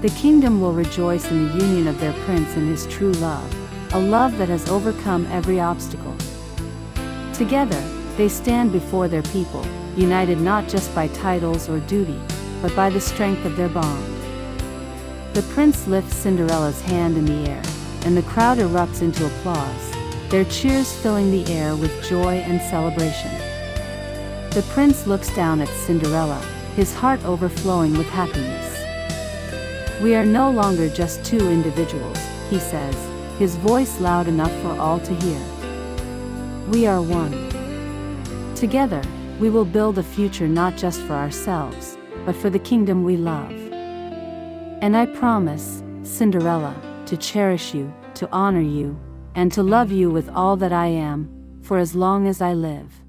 The kingdom will rejoice in the union of their prince and his true love, a love that has overcome every obstacle. Together, they stand before their people, united not just by titles or duty, but by the strength of their bond. The prince lifts Cinderella's hand in the air, and the crowd erupts into applause, their cheers filling the air with joy and celebration. The prince looks down at Cinderella, his heart overflowing with happiness. We are no longer just two individuals, he says, his voice loud enough for all to hear. We are one. Together, we will build a future not just for ourselves, but for the kingdom we love. And I promise, Cinderella, to cherish you, to honor you, and to love you with all that I am, for as long as I live.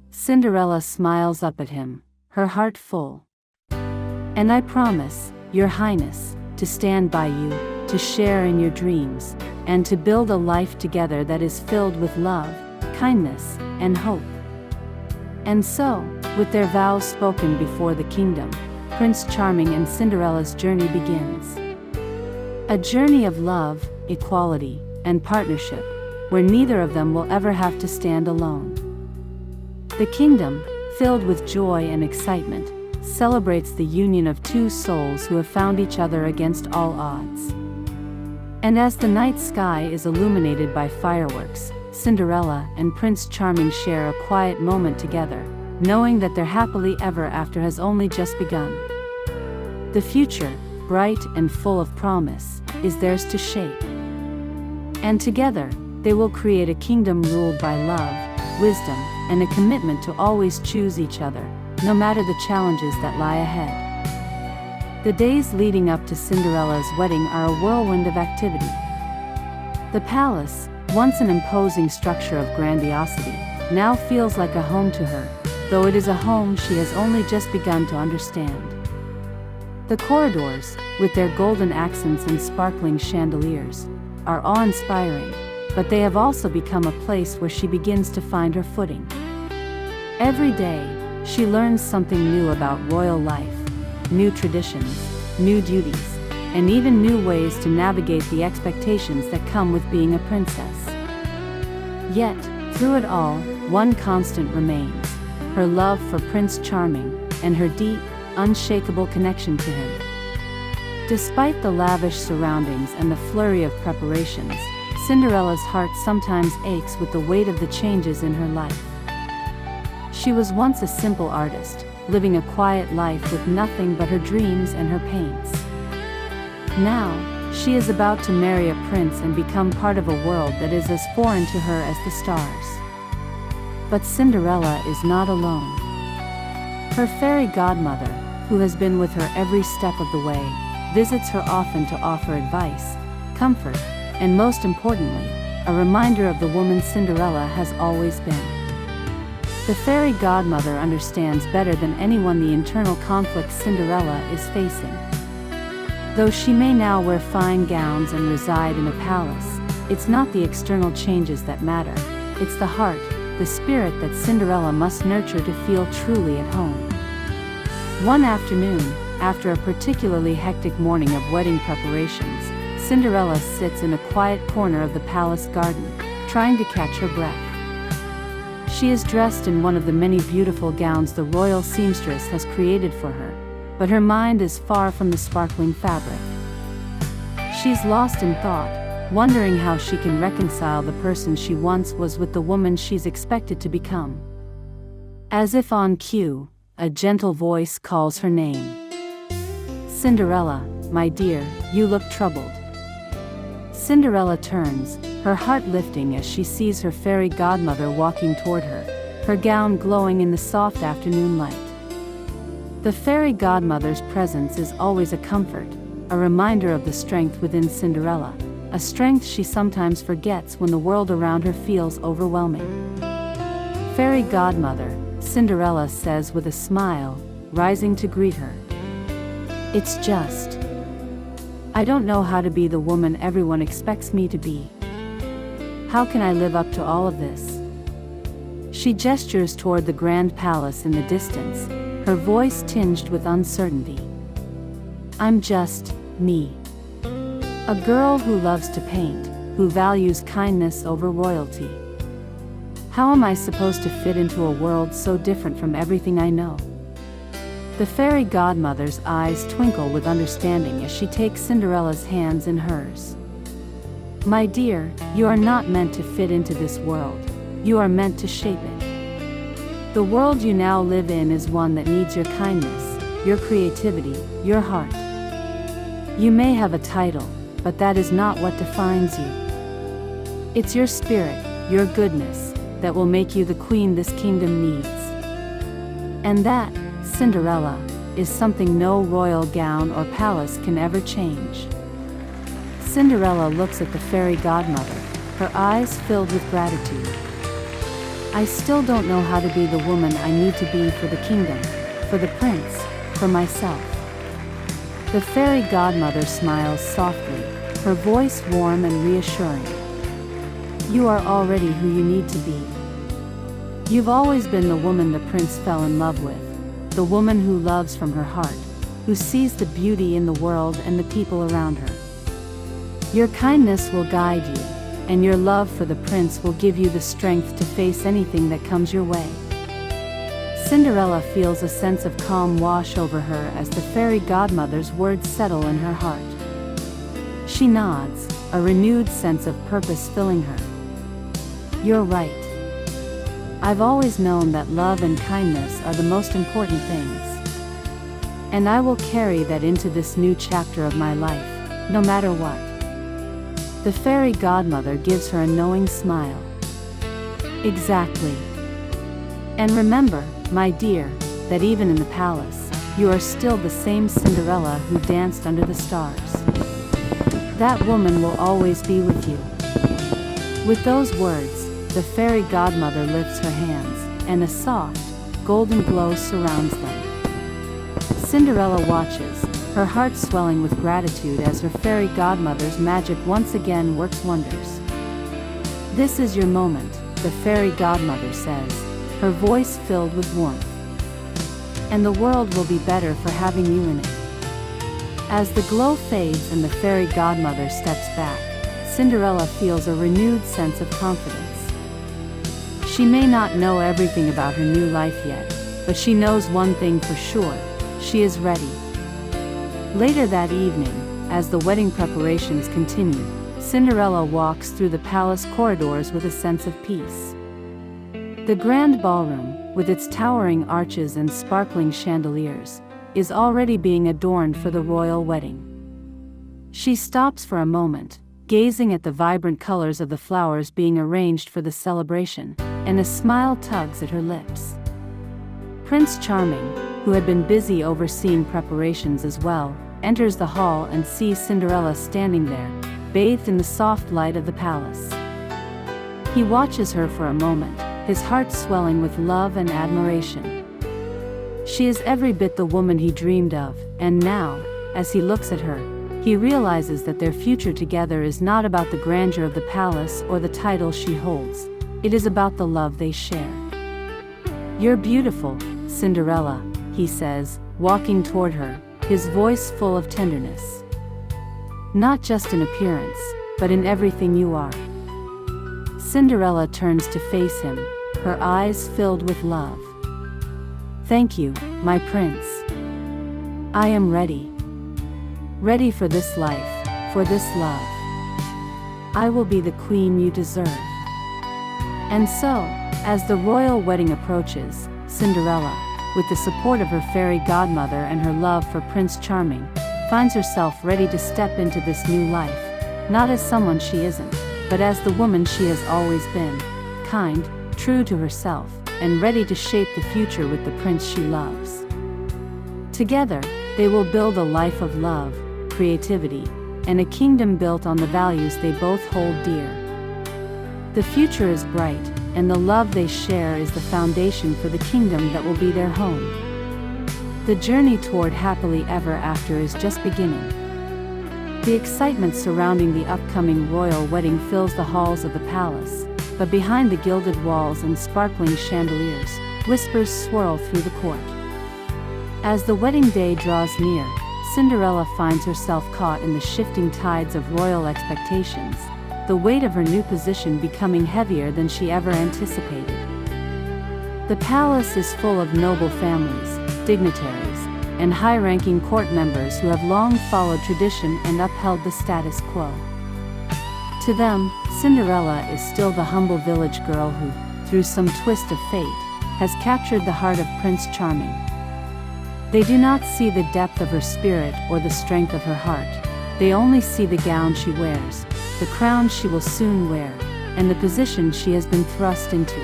Cinderella smiles up at him, her heart full. And I promise, Your Highness, to stand by you, to share in your dreams, and to build a life together that is filled with love, kindness, and hope. And so, with their vows spoken before the kingdom, Prince Charming and Cinderella's journey begins. A journey of love, equality, and partnership, where neither of them will ever have to stand alone. The kingdom, filled with joy and excitement, celebrates the union of two souls who have found each other against all odds. And as the night sky is illuminated by fireworks, Cinderella and Prince Charming share a quiet moment together, knowing that their happily ever after has only just begun. The future, bright and full of promise, is theirs to shape. And together, they will create a kingdom ruled by love, wisdom, and a commitment to always choose each other, no matter the challenges that lie ahead. The days leading up to Cinderella's wedding are a whirlwind of activity. The palace, once an imposing structure of grandiosity, now feels like a home to her, though it is a home she has only just begun to understand. The corridors, with their golden accents and sparkling chandeliers, are awe-inspiring, but they have also become a place where she begins to find her footing. Every day, she learns something new about royal life, new traditions, new duties, and even new ways to navigate the expectations that come with being a princess. Yet, through it all, one constant remains: her love for Prince Charming, and her deep, unshakable connection to him. Despite the lavish surroundings and the flurry of preparations, Cinderella's heart sometimes aches with the weight of the changes in her life. She was once a simple artist, living a quiet life with nothing but her dreams and her paints. Now, she is about to marry a prince and become part of a world that is as foreign to her as the stars. But Cinderella is not alone. Her fairy godmother, who has been with her every step of the way, visits her often to offer advice, comfort, and most importantly, a reminder of the woman Cinderella has always been. The fairy godmother understands better than anyone the internal conflict Cinderella is facing. Though she may now wear fine gowns and reside in a palace, it's not the external changes that matter, it's the heart, the spirit that Cinderella must nurture to feel truly at home. One afternoon, after a particularly hectic morning of wedding preparations, Cinderella sits in a quiet corner of the palace garden, trying to catch her breath. She is dressed in one of the many beautiful gowns the royal seamstress has created for her, but her mind is far from the sparkling fabric. She's lost in thought, wondering how she can reconcile the person she once was with the woman she's expected to become. As if on cue, a gentle voice calls her name. "Cinderella, my dear, you look troubled." Cinderella turns, her heart lifting as she sees her fairy godmother walking toward her, her gown glowing in the soft afternoon light. The fairy godmother's presence is always a comfort, a reminder of the strength within Cinderella, a strength she sometimes forgets when the world around her feels overwhelming. "Fairy godmother," Cinderella says with a smile, rising to greet her. "It's just, I don't know how to be the woman everyone expects me to be. How can I live up to all of this?" She gestures toward the grand palace in the distance, her voice tinged with uncertainty. "I'm just me. A girl who loves to paint, who values kindness over royalty. How am I supposed to fit into a world so different from everything I know?" The fairy godmother's eyes twinkle with understanding as she takes Cinderella's hands in hers. "My dear, you are not meant to fit into this world, you are meant to shape it. The world you now live in is one that needs your kindness, your creativity, your heart. You may have a title, but that is not what defines you. It's your spirit, your goodness, that will make you the queen this kingdom needs. And that, Cinderella, is something no royal gown or palace can ever change." Cinderella looks at the fairy godmother, her eyes filled with gratitude. "I still don't know how to be the woman I need to be for the kingdom, for the prince, for myself." The fairy godmother smiles softly, her voice warm and reassuring. "You are already who you need to be. You've always been the woman the prince fell in love with, the woman who loves from her heart, who sees the beauty in the world and the people around her. Your kindness will guide you, and your love for the prince will give you the strength to face anything that comes your way." Cinderella feels a sense of calm wash over her as the fairy godmother's words settle in her heart. She nods, a renewed sense of purpose filling her. "You're right. I've always known that love and kindness are the most important things. And I will carry that into this new chapter of my life, no matter what." The fairy godmother gives her a knowing smile. Exactly. And remember, my dear, that even in the palace, you are still the same Cinderella who danced under the stars. That woman will always be with you. With those words, the fairy godmother lifts her hands, and a soft, golden glow surrounds them. Cinderella watches, her heart swelling with gratitude as her fairy godmother's magic once again works wonders. This is your moment, the fairy godmother says, her voice filled with warmth. And the world will be better for having you in it. As the glow fades and the fairy godmother steps back, Cinderella feels a renewed sense of confidence. She may not know everything about her new life yet, but she knows one thing for sure: she is ready. Later that evening, as the wedding preparations continue, Cinderella walks through the palace corridors with a sense of peace. The grand ballroom, with its towering arches and sparkling chandeliers, is already being adorned for the royal wedding. She stops for a moment, gazing at the vibrant colors of the flowers being arranged for the celebration, and a smile tugs at her lips. Prince Charming, who had been busy overseeing preparations as well, enters the hall and sees Cinderella standing there, bathed in the soft light of the palace. He watches her for a moment, his heart swelling with love and admiration. She is every bit the woman he dreamed of, and now, as he looks at her, he realizes that their future together is not about the grandeur of the palace or the title she holds. It is about the love they share. "You're beautiful, Cinderella," he says, walking toward her, his voice full of tenderness. "Not just in appearance, but in everything you are." Cinderella turns to face him, her eyes filled with love. "Thank you, my prince. I am ready. Ready for this life, for this love. I will be the queen you deserve." And so, as the royal wedding approaches, Cinderella, with the support of her fairy godmother and her love for Prince Charming, finds herself ready to step into this new life, not as someone she isn't, but as the woman she has always been, kind, true to herself, and ready to shape the future with the prince she loves. Together, they will build a life of love, creativity, and a kingdom built on the values they both hold dear. The future is bright, and the love they share is the foundation for the kingdom that will be their home. The journey toward happily ever after is just beginning. The excitement surrounding the upcoming royal wedding fills the halls of the palace, but behind the gilded walls and sparkling chandeliers, whispers swirl through the court. As the wedding day draws near, Cinderella finds herself caught in the shifting tides of royal expectations, the weight of her new position becoming heavier than she ever anticipated. The palace is full of noble families, dignitaries, and high-ranking court members who have long followed tradition and upheld the status quo. To them, Cinderella is still the humble village girl who, through some twist of fate, has captured the heart of Prince Charming. They do not see the depth of her spirit or the strength of her heart. They only see the gown she wears, the crown she will soon wear, and the position she has been thrust into.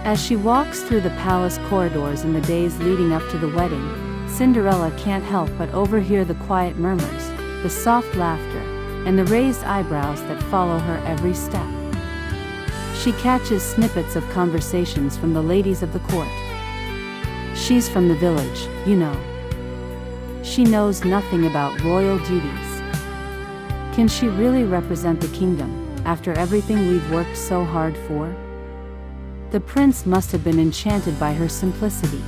As she walks through the palace corridors in the days leading up to the wedding, Cinderella can't help but overhear the quiet murmurs, the soft laughter, and the raised eyebrows that follow her every step. She catches snippets of conversations from the ladies of the court. "She's from the village, you know. She knows nothing about royal duties. Can she really represent the kingdom, after everything we've worked so hard for? The prince must have been enchanted by her simplicity.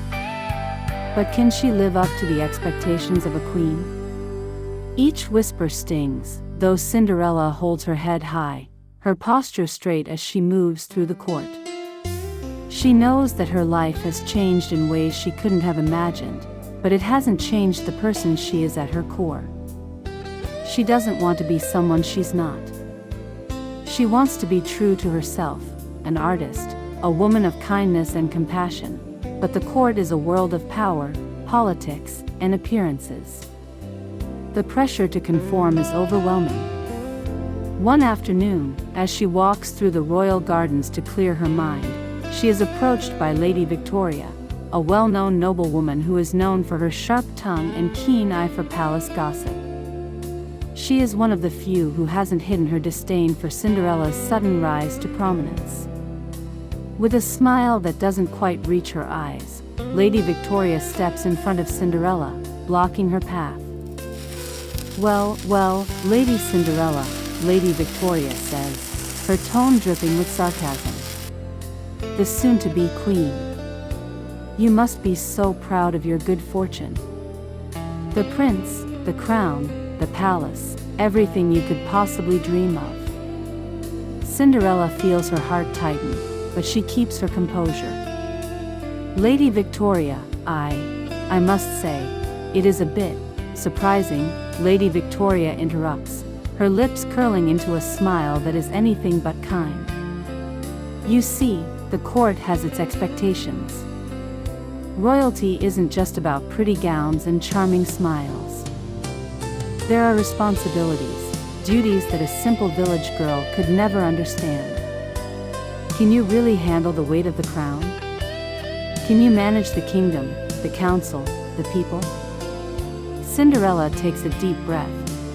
But can she live up to the expectations of a queen?" Each whisper stings, though Cinderella holds her head high, her posture straight as she moves through the court. She knows that her life has changed in ways she couldn't have imagined, but it hasn't changed the person she is at her core. She doesn't want to be someone she's not. She wants to be true to herself, an artist, a woman of kindness and compassion, but the court is a world of power, politics, and appearances. The pressure to conform is overwhelming. One afternoon, as she walks through the royal gardens to clear her mind, she is approached by Lady Victoria, a well-known noblewoman who is known for her sharp tongue and keen eye for palace gossip. She is one of the few who hasn't hidden her disdain for Cinderella's sudden rise to prominence. With a smile that doesn't quite reach her eyes, Lady Victoria steps in front of Cinderella, blocking her path. Well, Lady Cinderella," Lady Victoria says, her tone dripping with sarcasm. "The soon-to-be queen. You must be so proud of your good fortune. The prince, the crown, the palace, everything you could possibly dream of." Cinderella feels her heart tighten, but she keeps her composure. "Lady Victoria, I must say, it is a bit surprising," Lady Victoria interrupts, her lips curling into a smile that is anything but kind. "You see, the court has its expectations. Royalty isn't just about pretty gowns and charming smiles. There are responsibilities, duties that a simple village girl could never understand. Can you really handle the weight of the crown? Can you manage the kingdom, the council, the people?" Cinderella takes a deep breath,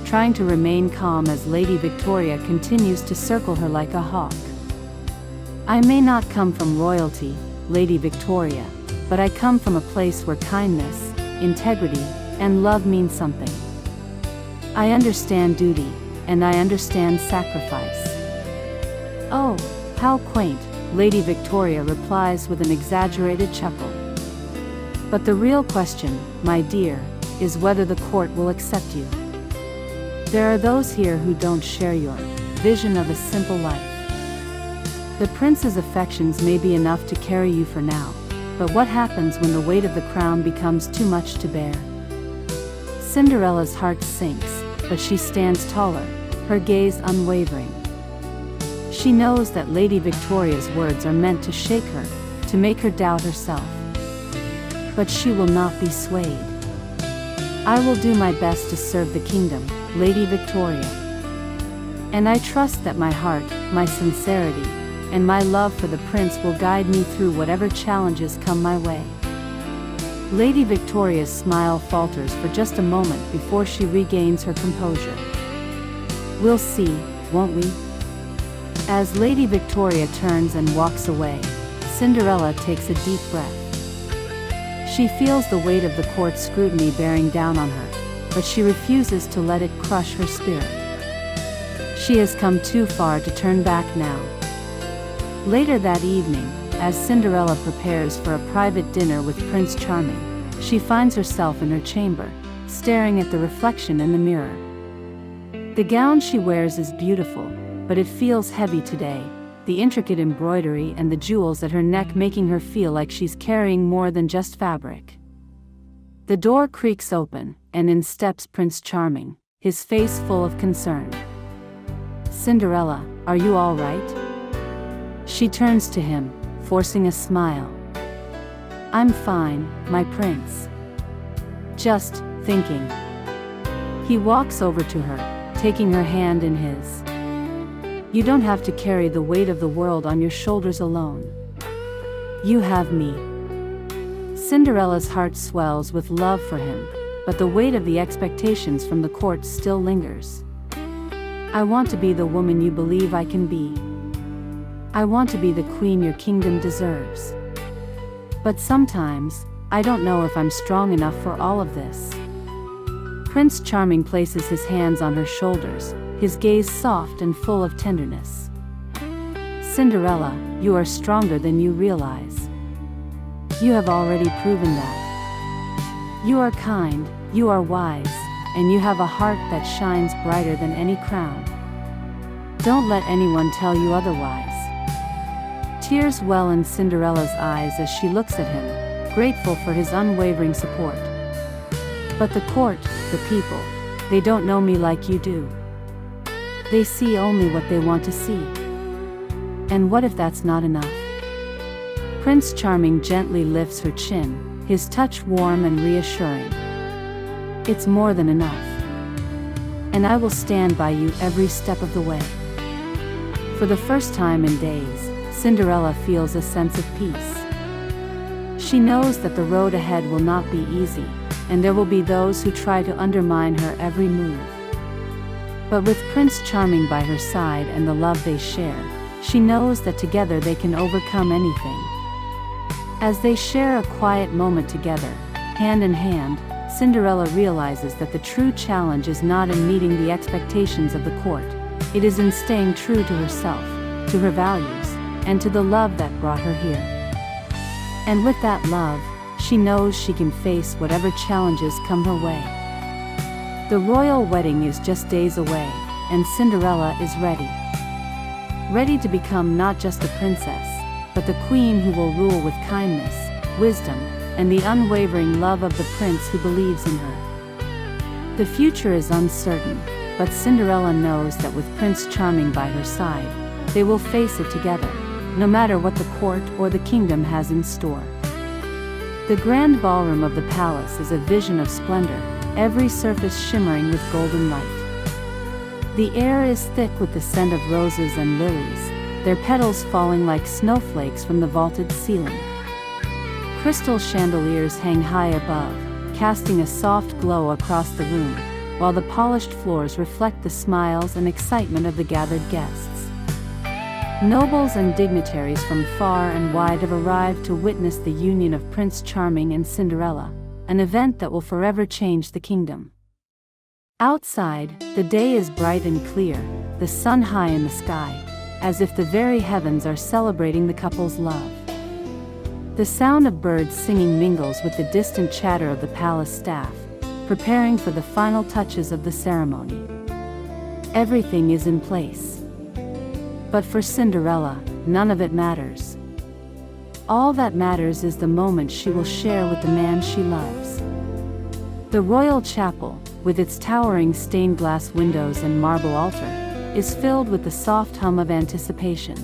trying to remain calm as Lady Victoria continues to circle her like a hawk. "I may not come from royalty, Lady Victoria, but I come from a place where kindness, integrity, and love mean something. I understand duty, and I understand sacrifice." "Oh, how quaint," Lady Victoria replies with an exaggerated chuckle. "But the real question, my dear, is whether the court will accept you. There are those here who don't share your vision of a simple life. The prince's affections may be enough to carry you for now, but what happens when the weight of the crown becomes too much to bear?" Cinderella's heart sinks, but she stands taller, her gaze unwavering. She knows that Lady Victoria's words are meant to shake her, to make her doubt herself. But she will not be swayed. "I will do my best to serve the kingdom, Lady Victoria. And I trust that my heart, my sincerity, and my love for the prince will guide me through whatever challenges come my way." Lady Victoria's smile falters for just a moment before she regains her composure. "We'll see, won't we?" As Lady Victoria turns and walks away, Cinderella takes a deep breath. She feels the weight of the court's scrutiny bearing down on her, but she refuses to let it crush her spirit. She has come too far to turn back now. Later that evening, as Cinderella prepares for a private dinner with Prince Charming, she finds herself in her chamber, staring at the reflection in the mirror. The gown she wears is beautiful, but it feels heavy today, the intricate embroidery and the jewels at her neck making her feel like she's carrying more than just fabric. The door creaks open, and in steps Prince Charming, his face full of concern. "Cinderella, are you all right?" She turns to him, forcing a smile. "I'm fine, my prince. Just thinking." He walks over to her, taking her hand in his. "You don't have to carry the weight of the world on your shoulders alone. You have me." Cinderella's heart swells with love for him, but the weight of the expectations from the court still lingers. "I want to be the woman you believe I can be. I want to be the queen your kingdom deserves. But sometimes, I don't know if I'm strong enough for all of this." Prince Charming places his hands on her shoulders, his gaze soft and full of tenderness. "Cinderella, you are stronger than you realize. You have already proven that. You are kind, you are wise, and you have a heart that shines brighter than any crown. Don't let anyone tell you otherwise." Tears well in Cinderella's eyes as she looks at him, grateful for his unwavering support. "But the court, the people, they don't know me like you do. They see only what they want to see. And what if that's not enough?" Prince Charming gently lifts her chin, his touch warm and reassuring. "It's more than enough. And I will stand by you every step of the way." For the first time in days, Cinderella feels a sense of peace. She knows that the road ahead will not be easy, and there will be those who try to undermine her every move. But with Prince Charming by her side and the love they share, she knows that together they can overcome anything. As they share a quiet moment together, hand in hand, Cinderella realizes that the true challenge is not in meeting the expectations of the court. It is in staying true to herself, to her values, and to the love that brought her here. And with that love, she knows she can face whatever challenges come her way. The royal wedding is just days away, and Cinderella is ready. Ready to become not just a princess, but the queen who will rule with kindness, wisdom, and the unwavering love of the prince who believes in her. The future is uncertain, but Cinderella knows that with Prince Charming by her side, they will face it together, no matter what the court or the kingdom has in store. The grand ballroom of the palace is a vision of splendor, every surface shimmering with golden light. The air is thick with the scent of roses and lilies, their petals falling like snowflakes from the vaulted ceiling. Crystal chandeliers hang high above, casting a soft glow across the room, while the polished floors reflect the smiles and excitement of the gathered guests. Nobles and dignitaries from far and wide have arrived to witness the union of Prince Charming and Cinderella, an event that will forever change the kingdom. Outside, the day is bright and clear, the sun high in the sky, as if the very heavens are celebrating the couple's love. The sound of birds singing mingles with the distant chatter of the palace staff, preparing for the final touches of the ceremony. Everything is in place. But for Cinderella, none of it matters. All that matters is the moment she will share with the man she loves. The royal chapel, with its towering stained glass windows and marble altar, is filled with the soft hum of anticipation.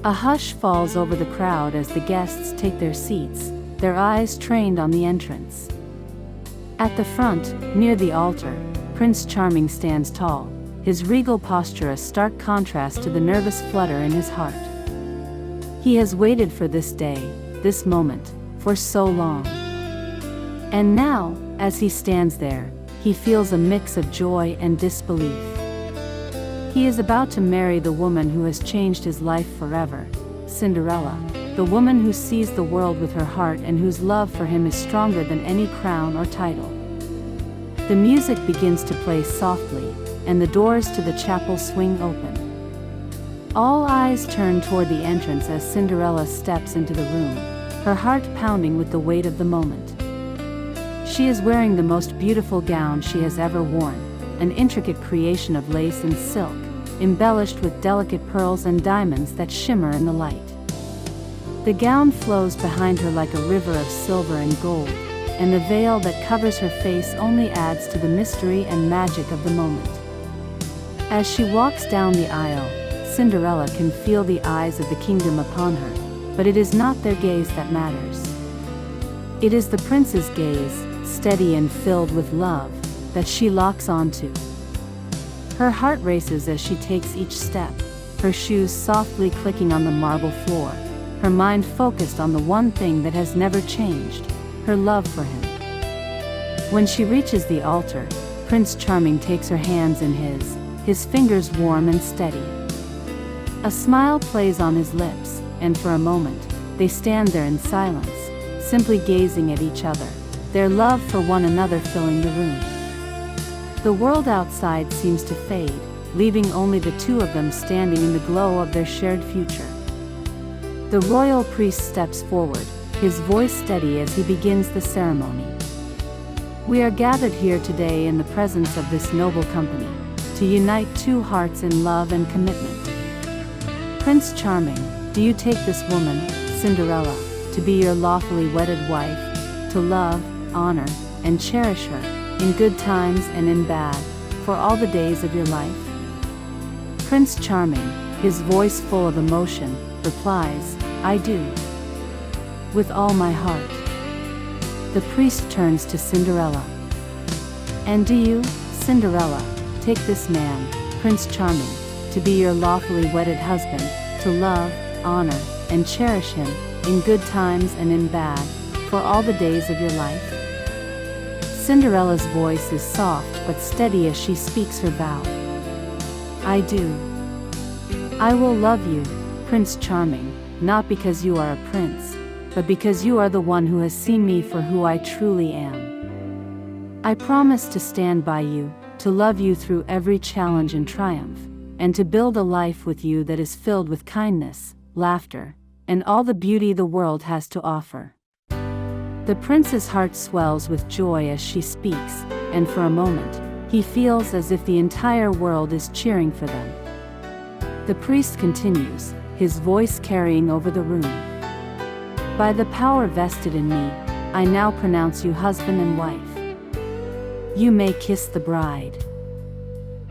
A hush falls over the crowd as the guests take their seats, their eyes trained on the entrance. At the front, near the altar, Prince Charming stands tall, his regal posture a stark contrast to the nervous flutter in his heart. He has waited for this day, this moment, for so long. And now, as he stands there, he feels a mix of joy and disbelief. He is about to marry the woman who has changed his life forever, Cinderella, the woman who sees the world with her heart and whose love for him is stronger than any crown or title. The music begins to play softly, and the doors to the chapel swing open. All eyes turn toward the entrance as Cinderella steps into the room, her heart pounding with the weight of the moment. She is wearing the most beautiful gown she has ever worn, an intricate creation of lace and silk, embellished with delicate pearls and diamonds that shimmer in the light. The gown flows behind her like a river of silver and gold, and the veil that covers her face only adds to the mystery and magic of the moment. As she walks down the aisle, Cinderella can feel the eyes of the kingdom upon her, but it is not their gaze that matters. It is the prince's gaze, steady and filled with love, that she locks onto. Her heart races as she takes each step, her shoes softly clicking on the marble floor, her mind focused on the one thing that has never changed, her love for him. When she reaches the altar, Prince Charming takes her hands in his fingers warm and steady. A smile plays on his lips, and for a moment, they stand there in silence, simply gazing at each other, their love for one another filling the room. The world outside seems to fade, leaving only the two of them standing in the glow of their shared future. The royal priest steps forward, his voice steady as he begins the ceremony. We are gathered here today in the presence of this noble company, to unite two hearts in love and commitment. Prince Charming, do you take this woman, Cinderella, to be your lawfully wedded wife, to love, honor, and cherish her, in good times and in bad, for all the days of your life? Prince Charming, his voice full of emotion, replies, I do. With all my heart. The priest turns to Cinderella. And do you, Cinderella, take this man, Prince Charming, to be your lawfully wedded husband, to love, honor, and cherish him, in good times and in bad, for all the days of your life? Cinderella's voice is soft but steady as she speaks her vow. I do. I will love you, Prince Charming, not because you are a prince, but because you are the one who has seen me for who I truly am. I promise to stand by you, to love you through every challenge and triumph, and to build a life with you that is filled with kindness, laughter, and all the beauty the world has to offer. The prince's heart swells with joy as she speaks, and for a moment, he feels as if the entire world is cheering for them. The priest continues, his voice carrying over the room. By the power vested in me, I now pronounce you husband and wife. You may kiss the bride.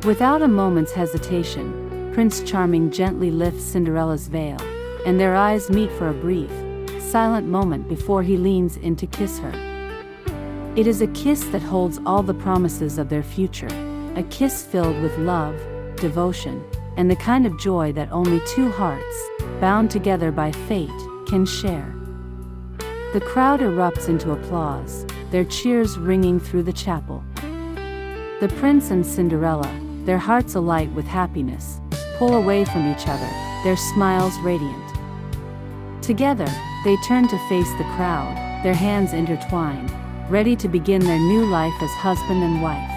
Without a moment's hesitation, Prince Charming gently lifts Cinderella's veil, and their eyes meet for a brief, silent moment before he leans in to kiss her. It is a kiss that holds all the promises of their future, a kiss filled with love, devotion, and the kind of joy that only two hearts, bound together by fate, can share. The crowd erupts into applause, their cheers ringing through the chapel. The prince and Cinderella, their hearts alight with happiness, pull away from each other, their smiles radiant. Together, they turn to face the crowd, their hands intertwined, ready to begin their new life as husband and wife.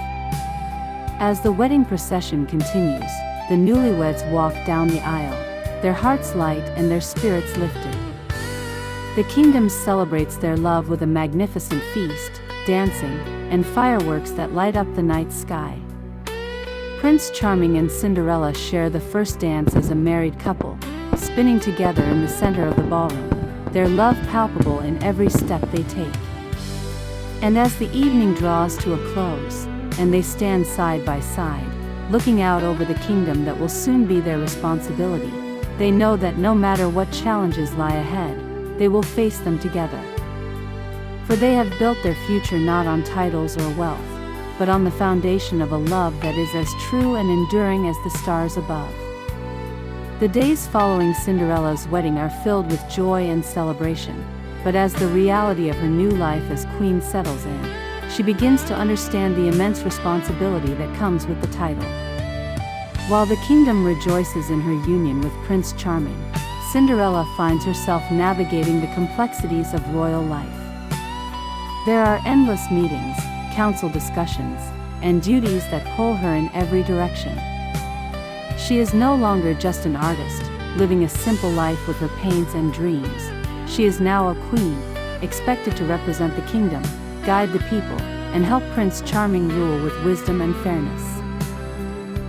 As the wedding procession continues, the newlyweds walk down the aisle, their hearts light and their spirits lifted. The kingdom celebrates their love with a magnificent feast, dancing, and fireworks that light up the night sky. Prince Charming and Cinderella share the first dance as a married couple, spinning together in the center of the ballroom, their love palpable in every step they take. And as the evening draws to a close, and they stand side by side, looking out over the kingdom that will soon be their responsibility, they know that no matter what challenges lie ahead, they will face them together. For they have built their future not on titles or wealth, but on the foundation of a love that is as true and enduring as the stars above. The days following Cinderella's wedding are filled with joy and celebration, but as the reality of her new life as queen settles in, she begins to understand the immense responsibility that comes with the title. While the kingdom rejoices in her union with Prince Charming, Cinderella finds herself navigating the complexities of royal life. There are endless meetings, council discussions, and duties that pull her in every direction. She is no longer just an artist, living a simple life with her paints and dreams. She is now a queen, expected to represent the kingdom, guide the people, and help Prince Charming rule with wisdom and fairness.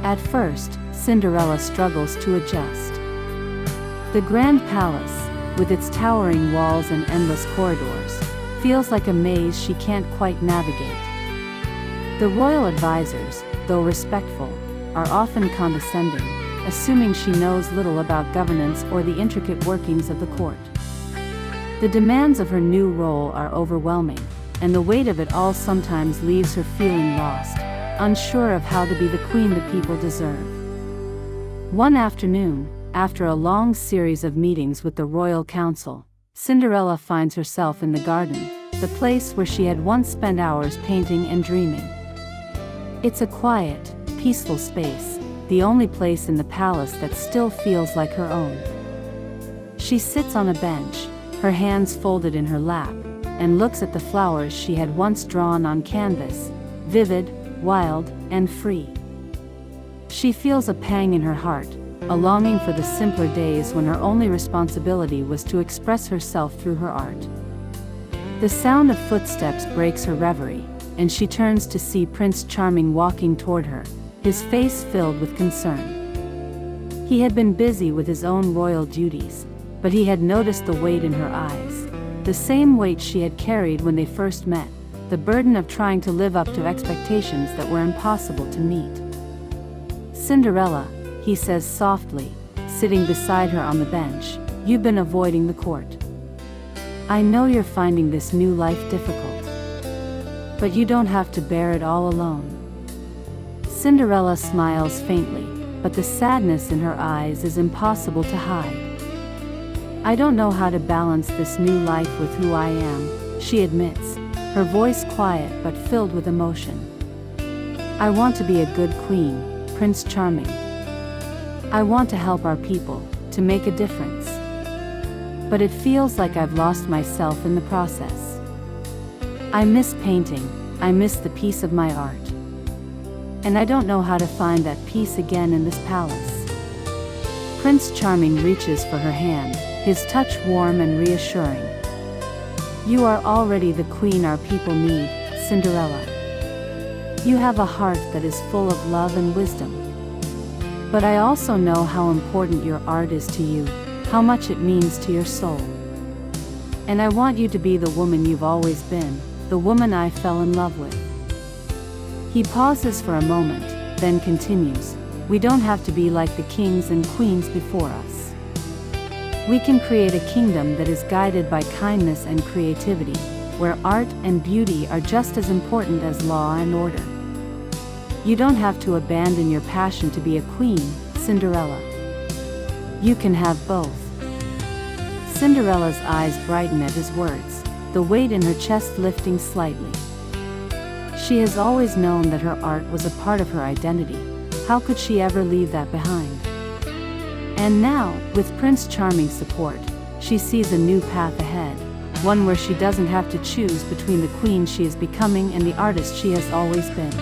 At first, Cinderella struggles to adjust. The grand palace, with its towering walls and endless corridors, feels like a maze she can't quite navigate. The royal advisors, though respectful, are often condescending, assuming she knows little about governance or the intricate workings of the court. The demands of her new role are overwhelming, and the weight of it all sometimes leaves her feeling lost, unsure of how to be the queen the people deserve. One afternoon, after a long series of meetings with the royal council, Cinderella finds herself in the garden, the place where she had once spent hours painting and dreaming. It's a quiet, peaceful space, the only place in the palace that still feels like her own. She sits on a bench, her hands folded in her lap, and looks at the flowers she had once drawn on canvas, vivid, wild, and free. She feels a pang in her heart, a longing for the simpler days when her only responsibility was to express herself through her art. The sound of footsteps breaks her reverie, and she turns to see Prince Charming walking toward her, his face filled with concern. He had been busy with his own royal duties, but he had noticed the weight in her eyes, the same weight she had carried when they first met, the burden of trying to live up to expectations that were impossible to meet. "Cinderella," he says softly, sitting beside her on the bench, "you've been avoiding the court. I know you're finding this new life difficult. But you don't have to bear it all alone." Cinderella smiles faintly, but the sadness in her eyes is impossible to hide. "I don't know how to balance this new life with who I am," she admits, her voice quiet but filled with emotion. "I want to be a good queen, Prince Charming. I want to help our people, to make a difference. But it feels like I've lost myself in the process. I miss painting, I miss the peace of my art. And I don't know how to find that peace again in this palace." Prince Charming reaches for her hand, his touch warm and reassuring. "You are already the queen our people need, Cinderella. You have a heart that is full of love and wisdom. But I also know how important your art is to you, how much it means to your soul. And I want you to be the woman you've always been, the woman I fell in love with." He pauses for a moment, then continues, "We don't have to be like the kings and queens before us. We can create a kingdom that is guided by kindness and creativity, where art and beauty are just as important as law and order. You don't have to abandon your passion to be a queen, Cinderella. You can have both." Cinderella's eyes brighten at his words, the weight in her chest lifting slightly. She has always known that her art was a part of her identity. How could she ever leave that behind? And now, with Prince Charming's support, she sees a new path ahead, one where she doesn't have to choose between the queen she is becoming and the artist she has always been.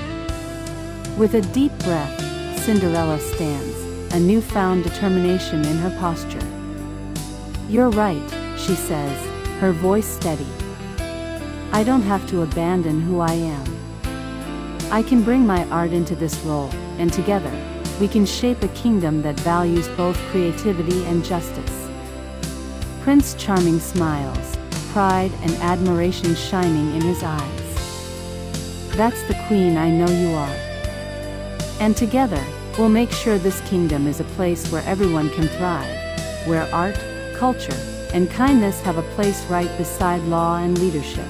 With a deep breath, Cinderella stands, a newfound determination in her posture. "You're right," she says, her voice steady. "I don't have to abandon who I am. I can bring my art into this role, and together, we can shape a kingdom that values both creativity and justice." Prince Charming smiles, pride and admiration shining in his eyes. "That's the queen I know you are. And together, we'll make sure this kingdom is a place where everyone can thrive, where art, culture, and kindness have a place right beside law and leadership."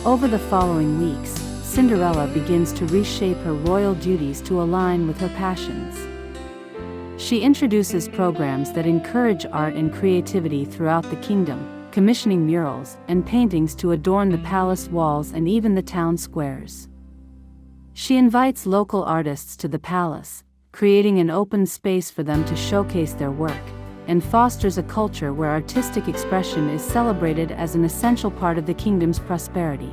Over the following weeks, Cinderella begins to reshape her royal duties to align with her passions. She introduces programs that encourage art and creativity throughout the kingdom, commissioning murals and paintings to adorn the palace walls and even the town squares. She invites local artists to the palace, creating an open space for them to showcase their work, and fosters a culture where artistic expression is celebrated as an essential part of the kingdom's prosperity.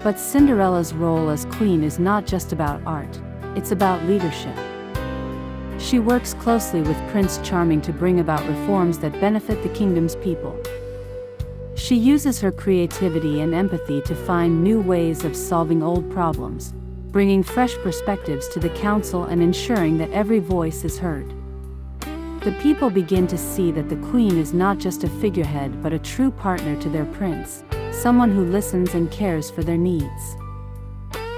But Cinderella's role as queen is not just about art, it's about leadership. She works closely with Prince Charming to bring about reforms that benefit the kingdom's people. She uses her creativity and empathy to find new ways of solving old problems, bringing fresh perspectives to the council and ensuring that every voice is heard. The people begin to see that the queen is not just a figurehead but a true partner to their prince, someone who listens and cares for their needs.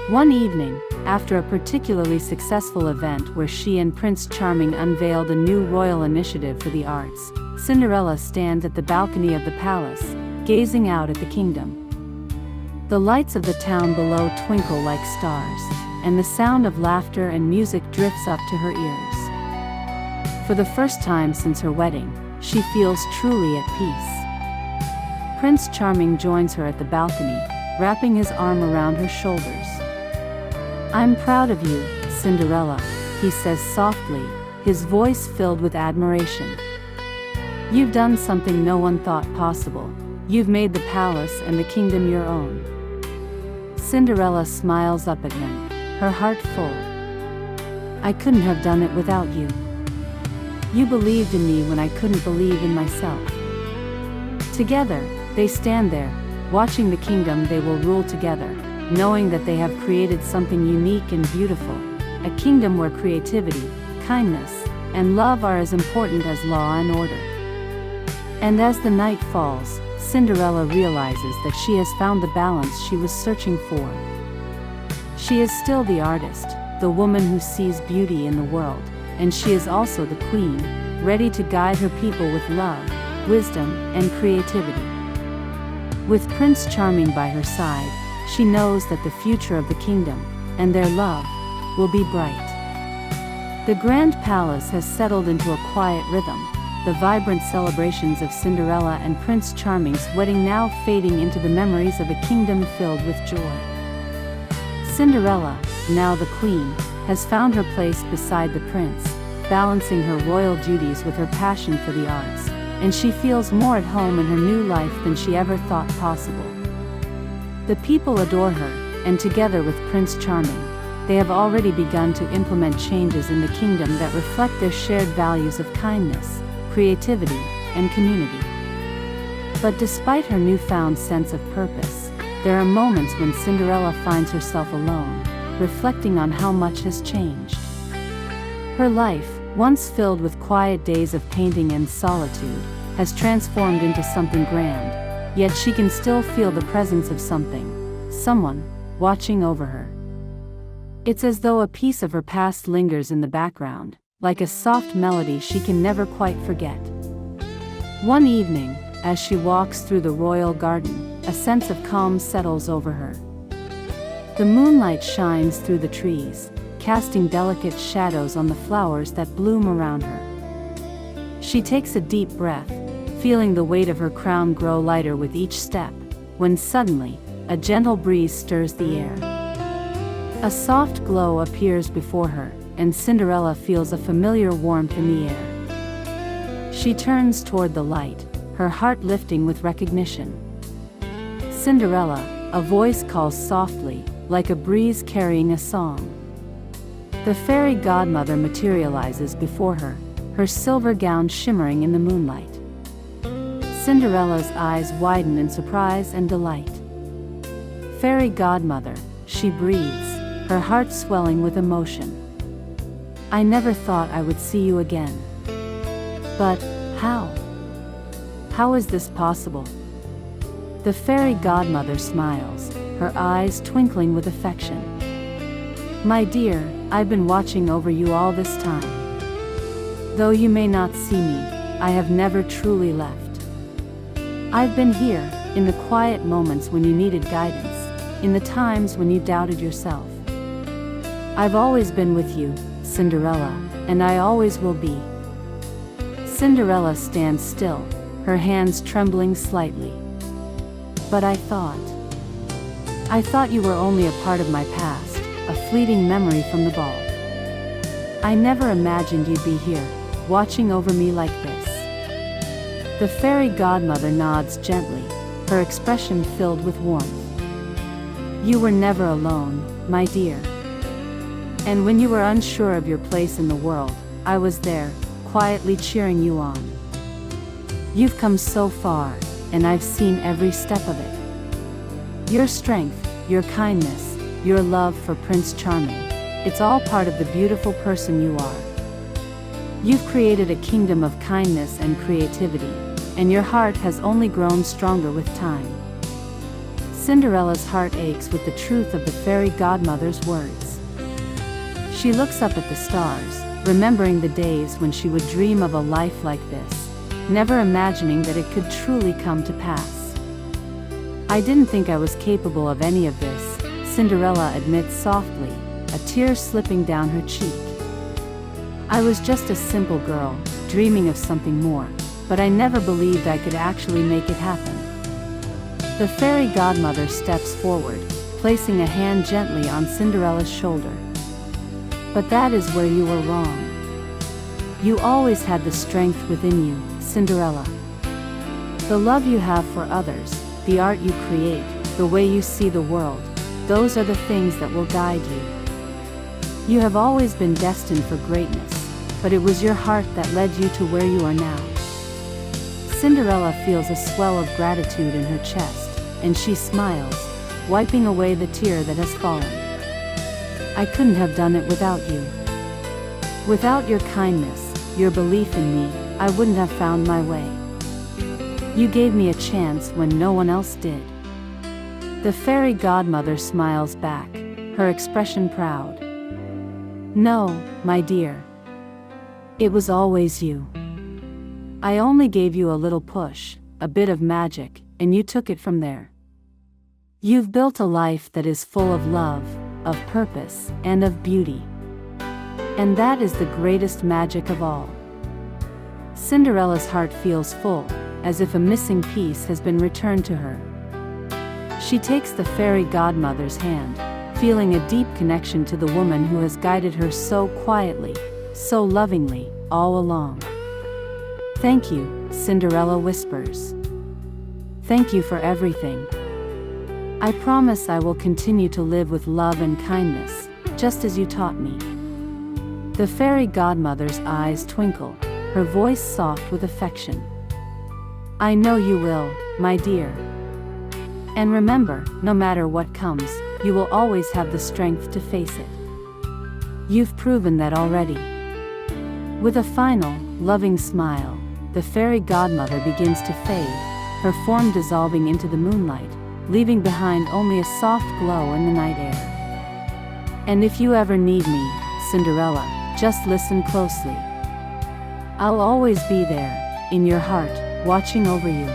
One evening, after a particularly successful event where she and Prince Charming unveiled a new royal initiative for the arts, Cinderella stands at the balcony of the palace, gazing out at the kingdom. The lights of the town below twinkle like stars, and the sound of laughter and music drifts up to her ears. For the first time since her wedding, she feels truly at peace. Prince Charming joins her at the balcony, wrapping his arm around her shoulders. "I'm proud of you, Cinderella," he says softly, his voice filled with admiration. "You've done something no one thought possible. You've made the palace and the kingdom your own." Cinderella smiles up at him, her heart full. "I couldn't have done it without you. You believed in me when I couldn't believe in myself." Together, they stand there, watching the kingdom they will rule together, knowing that they have created something unique and beautiful, a kingdom where creativity, kindness, and love are as important as law and order. And as the night falls, Cinderella realizes that she has found the balance she was searching for. She is still the artist, the woman who sees beauty in the world, and she is also the queen, ready to guide her people with love, wisdom, and creativity. With Prince Charming by her side, she knows that the future of the kingdom, and their love, will be bright. The grand palace has settled into a quiet rhythm, the vibrant celebrations of Cinderella and Prince Charming's wedding now fading into the memories of a kingdom filled with joy. Cinderella, now the queen, has found her place beside the prince, balancing her royal duties with her passion for the arts, and she feels more at home in her new life than she ever thought possible. The people adore her, and together with Prince Charming, they have already begun to implement changes in the kingdom that reflect their shared values of kindness, creativity, and community. But despite her newfound sense of purpose, there are moments when Cinderella finds herself alone, reflecting on how much has changed. Her life, once filled with quiet days of painting and solitude, has transformed into something grand, yet she can still feel the presence of someone, watching over her. It's as though a piece of her past lingers in the background, like a soft melody she can never quite forget. One evening, as she walks through the royal garden, a sense of calm settles over her. The moonlight shines through the trees, casting delicate shadows on the flowers that bloom around her. She takes a deep breath, feeling the weight of her crown grow lighter with each step, when suddenly, a gentle breeze stirs the air. A soft glow appears before her, and Cinderella feels a familiar warmth in the air. She turns toward the light, her heart lifting with recognition. Cinderella, a voice calls softly, like a breeze carrying a song. The fairy godmother materializes before her, her silver gown shimmering in the moonlight. Cinderella's eyes widen in surprise and delight. Fairy godmother, she breathes, her heart swelling with emotion. I never thought I would see you again. But, how? How is this possible? The fairy godmother smiles, her eyes twinkling with affection. My dear, I've been watching over you all this time. Though you may not see me, I have never truly left. I've been here, in the quiet moments when you needed guidance, in the times when you doubted yourself. I've always been with you, Cinderella, and I always will be. Cinderella stands still, her hands trembling slightly. But I thought you were only a part of my past, a fleeting memory from the ball. I never imagined you'd be here, watching over me like this. The fairy godmother nods gently, her expression filled with warmth. You were never alone, my dear. And when you were unsure of your place in the world, I was there, quietly cheering you on. You've come so far, and I've seen every step of it. Your strength, your kindness, your love for Prince Charming, it's all part of the beautiful person you are. You've created a kingdom of kindness and creativity, and your heart has only grown stronger with time. Cinderella's heart aches with the truth of the fairy godmother's words. She looks up at the stars, remembering the days when she would dream of a life like this, never imagining that it could truly come to pass. I didn't think I was capable of any of this, Cinderella admits softly, a tear slipping down her cheek. I was just a simple girl, dreaming of something more, but I never believed I could actually make it happen. The fairy godmother steps forward, placing a hand gently on Cinderella's shoulder. But that is where you were wrong. You always had the strength within you, Cinderella. The love you have for others, the art you create, the way you see the world, those are the things that will guide you. You have always been destined for greatness, but it was your heart that led you to where you are now. Cinderella feels a swell of gratitude in her chest, and she smiles, wiping away the tear that has fallen. I couldn't have done it without you. Without your kindness, your belief in me, I wouldn't have found my way. You gave me a chance when no one else did. The fairy godmother smiles back, her expression proud. No, my dear. It was always you. I only gave you a little push, a bit of magic, and you took it from there. You've built a life that is full of love, of purpose, and of beauty. And that is the greatest magic of all. Cinderella's heart feels full, as if a missing piece has been returned to her. She takes the fairy godmother's hand, feeling a deep connection to the woman who has guided her so quietly, so lovingly, all along. "Thank you," Cinderella whispers. "Thank you for everything. I promise I will continue to live with love and kindness, just as you taught me." The fairy godmother's eyes twinkle, her voice soft with affection. "I know you will, my dear. And remember, no matter what comes, you will always have the strength to face it. You've proven that already." With a final, loving smile, the fairy godmother begins to fade, her form dissolving into the moonlight, leaving behind only a soft glow in the night air. And if you ever need me, Cinderella, just listen closely. I'll always be there, in your heart, watching over you.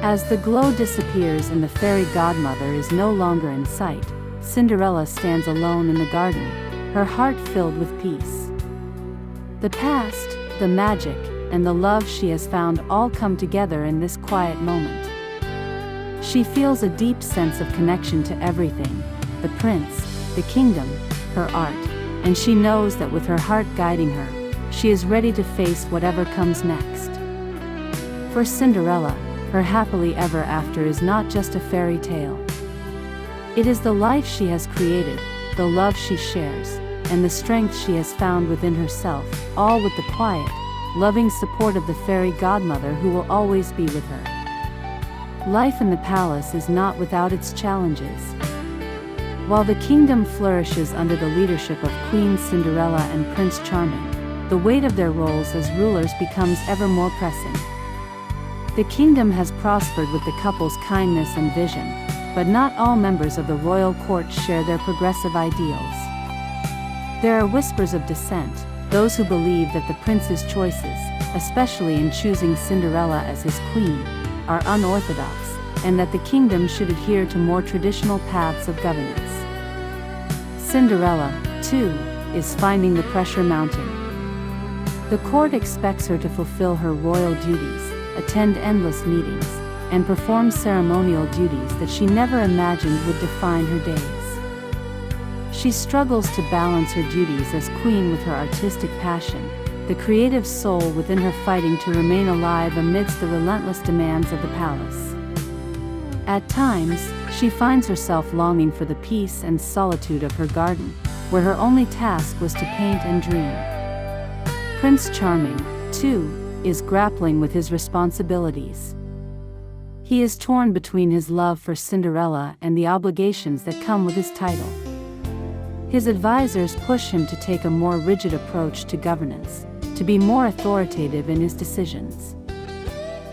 As the glow disappears and the fairy godmother is no longer in sight, Cinderella stands alone in the garden, her heart filled with peace. The past, the magic, and the love she has found all come together in this quiet moment. She feels a deep sense of connection to everything, the prince, the kingdom, her art, and she knows that with her heart guiding her, she is ready to face whatever comes next. For Cinderella, her happily ever after is not just a fairy tale. It is the life she has created, the love she shares, and the strength she has found within herself, all with the quiet, loving support of the fairy godmother who will always be with her. Life in the palace is not without its challenges. While the kingdom flourishes under the leadership of Queen Cinderella and Prince Charming, the weight of their roles as rulers becomes ever more pressing. The kingdom has prospered with the couple's kindness and vision, but not all members of the royal court share their progressive ideals. There are whispers of dissent, those who believe that the prince's choices, especially in choosing Cinderella as his queen, are unorthodox, and that the kingdom should adhere to more traditional paths of governance. Cinderella, too, is finding the pressure mounting. The court expects her to fulfill her royal duties, attend endless meetings, and perform ceremonial duties that she never imagined would define her days. She struggles to balance her duties as queen with her artistic passion, the creative soul within her fighting to remain alive amidst the relentless demands of the palace. At times, she finds herself longing for the peace and solitude of her garden, where her only task was to paint and dream. Prince Charming, too, is grappling with his responsibilities. He is torn between his love for Cinderella and the obligations that come with his title. His advisors push him to take a more rigid approach to governance, to be more authoritative in his decisions.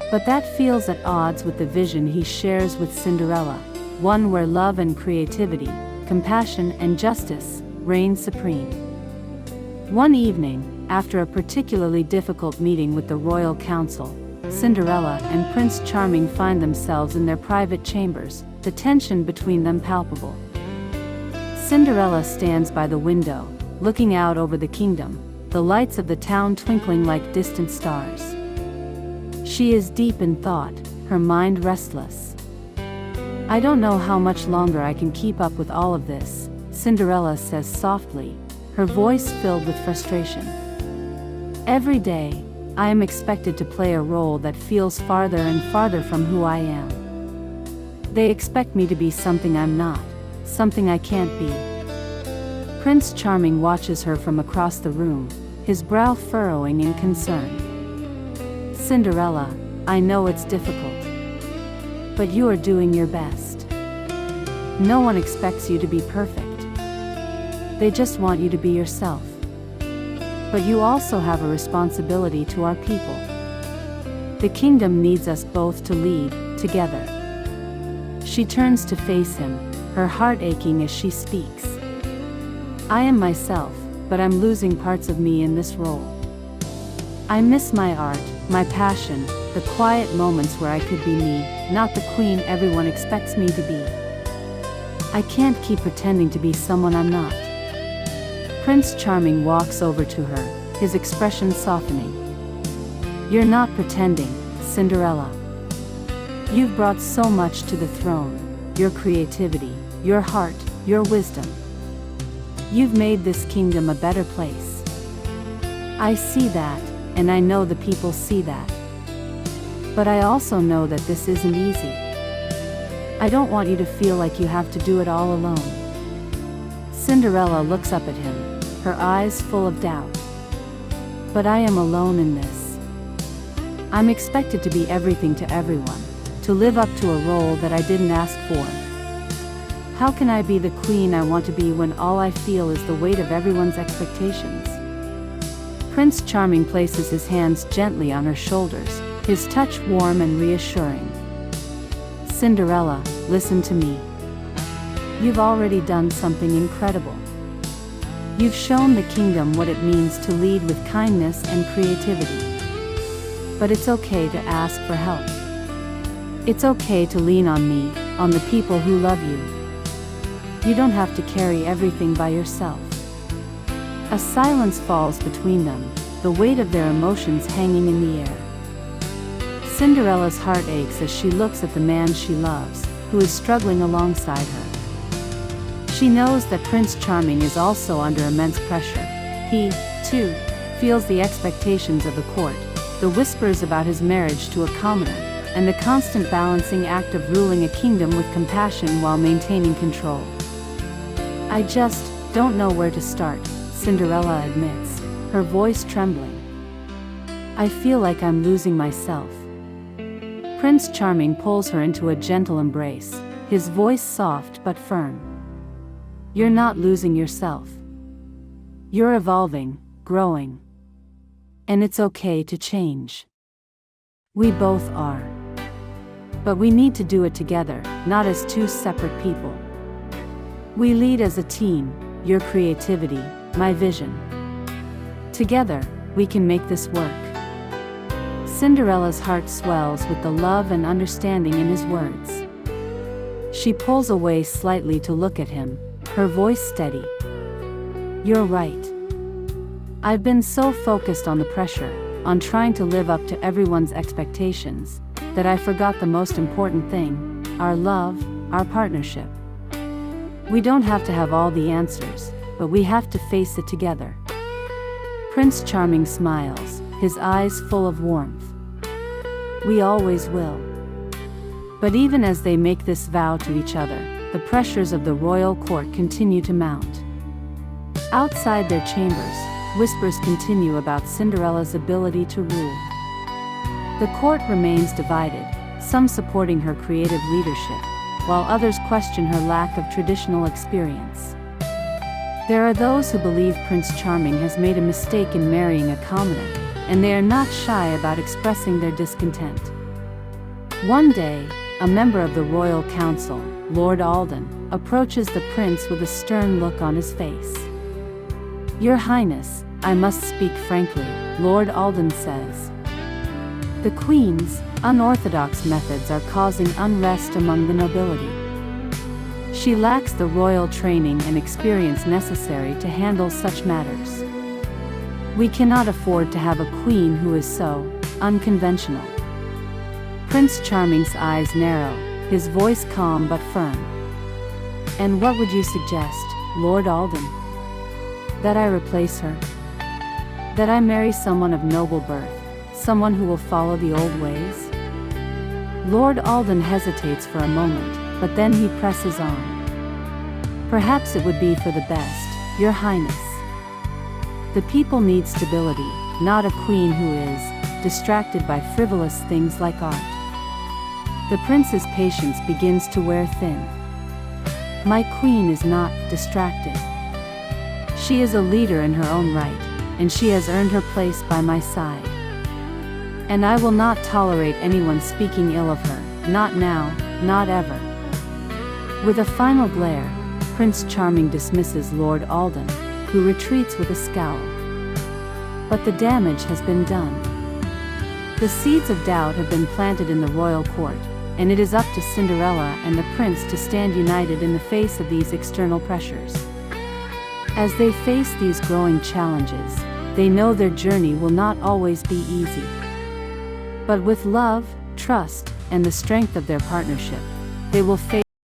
But that feels at odds with the vision he shares with Cinderella, one where love and creativity, compassion and justice, reign supreme. One evening, after a particularly difficult meeting with the royal council, Cinderella and Prince Charming find themselves in their private chambers, the tension between them palpable. Cinderella stands by the window, looking out over the kingdom, the lights of the town twinkling like distant stars. She is deep in thought, her mind restless. "I don't know how much longer I can keep up with all of this," Cinderella says softly, her voice filled with frustration. "Every day, I am expected to play a role that feels farther and farther from who I am. They expect me to be something I'm not, something I can't be." Prince Charming watches her from across the room, his brow furrowing in concern. "Cinderella, I know it's difficult. But you are doing your best. No one expects you to be perfect. They just want you to be yourself. But you also have a responsibility to our people. The kingdom needs us both to lead, together." She turns to face him, her heart aching as she speaks. "I am myself, but I'm losing parts of me in this role. I miss my art, my passion, the quiet moments where I could be me, not the queen everyone expects me to be. I can't keep pretending to be someone I'm not." Prince Charming walks over to her, his expression softening. "You're not pretending, Cinderella. You've brought so much to the throne, your creativity, your heart, your wisdom. You've made this kingdom a better place. I see that, and I know the people see that. But I also know that this isn't easy. I don't want you to feel like you have to do it all alone." Cinderella looks up at him, her eyes full of doubt. "But I am alone in this. I'm expected to be everything to everyone, to live up to a role that I didn't ask for. How can I be the queen I want to be when all I feel is the weight of everyone's expectations?" Prince Charming places his hands gently on her shoulders, his touch warm and reassuring. "Cinderella, listen to me. You've already done something incredible. You've shown the kingdom what it means to lead with kindness and creativity. But it's okay to ask for help. It's okay to lean on me, on the people who love you. You don't have to carry everything by yourself." A silence falls between them, the weight of their emotions hanging in the air. Cinderella's heart aches as she looks at the man she loves, who is struggling alongside her. She knows that Prince Charming is also under immense pressure. He, too, feels the expectations of the court, the whispers about his marriage to a commoner, and the constant balancing act of ruling a kingdom with compassion while maintaining control. "I just don't know where to start," Cinderella admits, her voice trembling. "I feel like I'm losing myself." Prince Charming pulls her into a gentle embrace, his voice soft but firm. "You're not losing yourself. You're evolving, growing. And it's okay to change. We both are. But we need to do it together, not as two separate people. We lead as a team, your creativity, my vision. Together, we can make this work." Cinderella's heart swells with the love and understanding in his words. She pulls away slightly to look at him, her voice steady. "You're right. I've been so focused on the pressure, on trying to live up to everyone's expectations, that I forgot the most important thing, our love, our partnership. We don't have to have all the answers, but we have to face it together." Prince Charming smiles, his eyes full of warmth. "We always will." But even as they make this vow to each other, the pressures of the royal court continue to mount. Outside their chambers, whispers continue about Cinderella's ability to rule. The court remains divided, some supporting her creative leadership, while others question her lack of traditional experience. There are those who believe Prince Charming has made a mistake in marrying a commoner, and they are not shy about expressing their discontent. One day, a member of the royal council, Lord Alden, approaches the prince with a stern look on his face. "Your Highness, I must speak frankly," Lord Alden says. "The Queen's unorthodox methods are causing unrest among the nobility. She lacks the royal training and experience necessary to handle such matters. We cannot afford to have a queen who is so unconventional." Prince Charming's eyes narrow, his voice calm but firm. "And what would you suggest, Lord Alden? That I replace her? That I marry someone of noble birth, someone who will follow the old ways?" Lord Alden hesitates for a moment, but then he presses on. "Perhaps it would be for the best, Your Highness. The people need stability, not a queen who is distracted by frivolous things like art." The prince's patience begins to wear thin. "My queen is not distracted. She is a leader in her own right, and she has earned her place by my side. And I will not tolerate anyone speaking ill of her, not now, not ever." With a final glare, Prince Charming dismisses Lord Alden, who retreats with a scowl. But the damage has been done. The seeds of doubt have been planted in the royal court, and it is up to Cinderella and the prince to stand united in the face of these external pressures. As they face these growing challenges, they know their journey will not always be easy. But with love, trust, and the strength of their partnership, they will face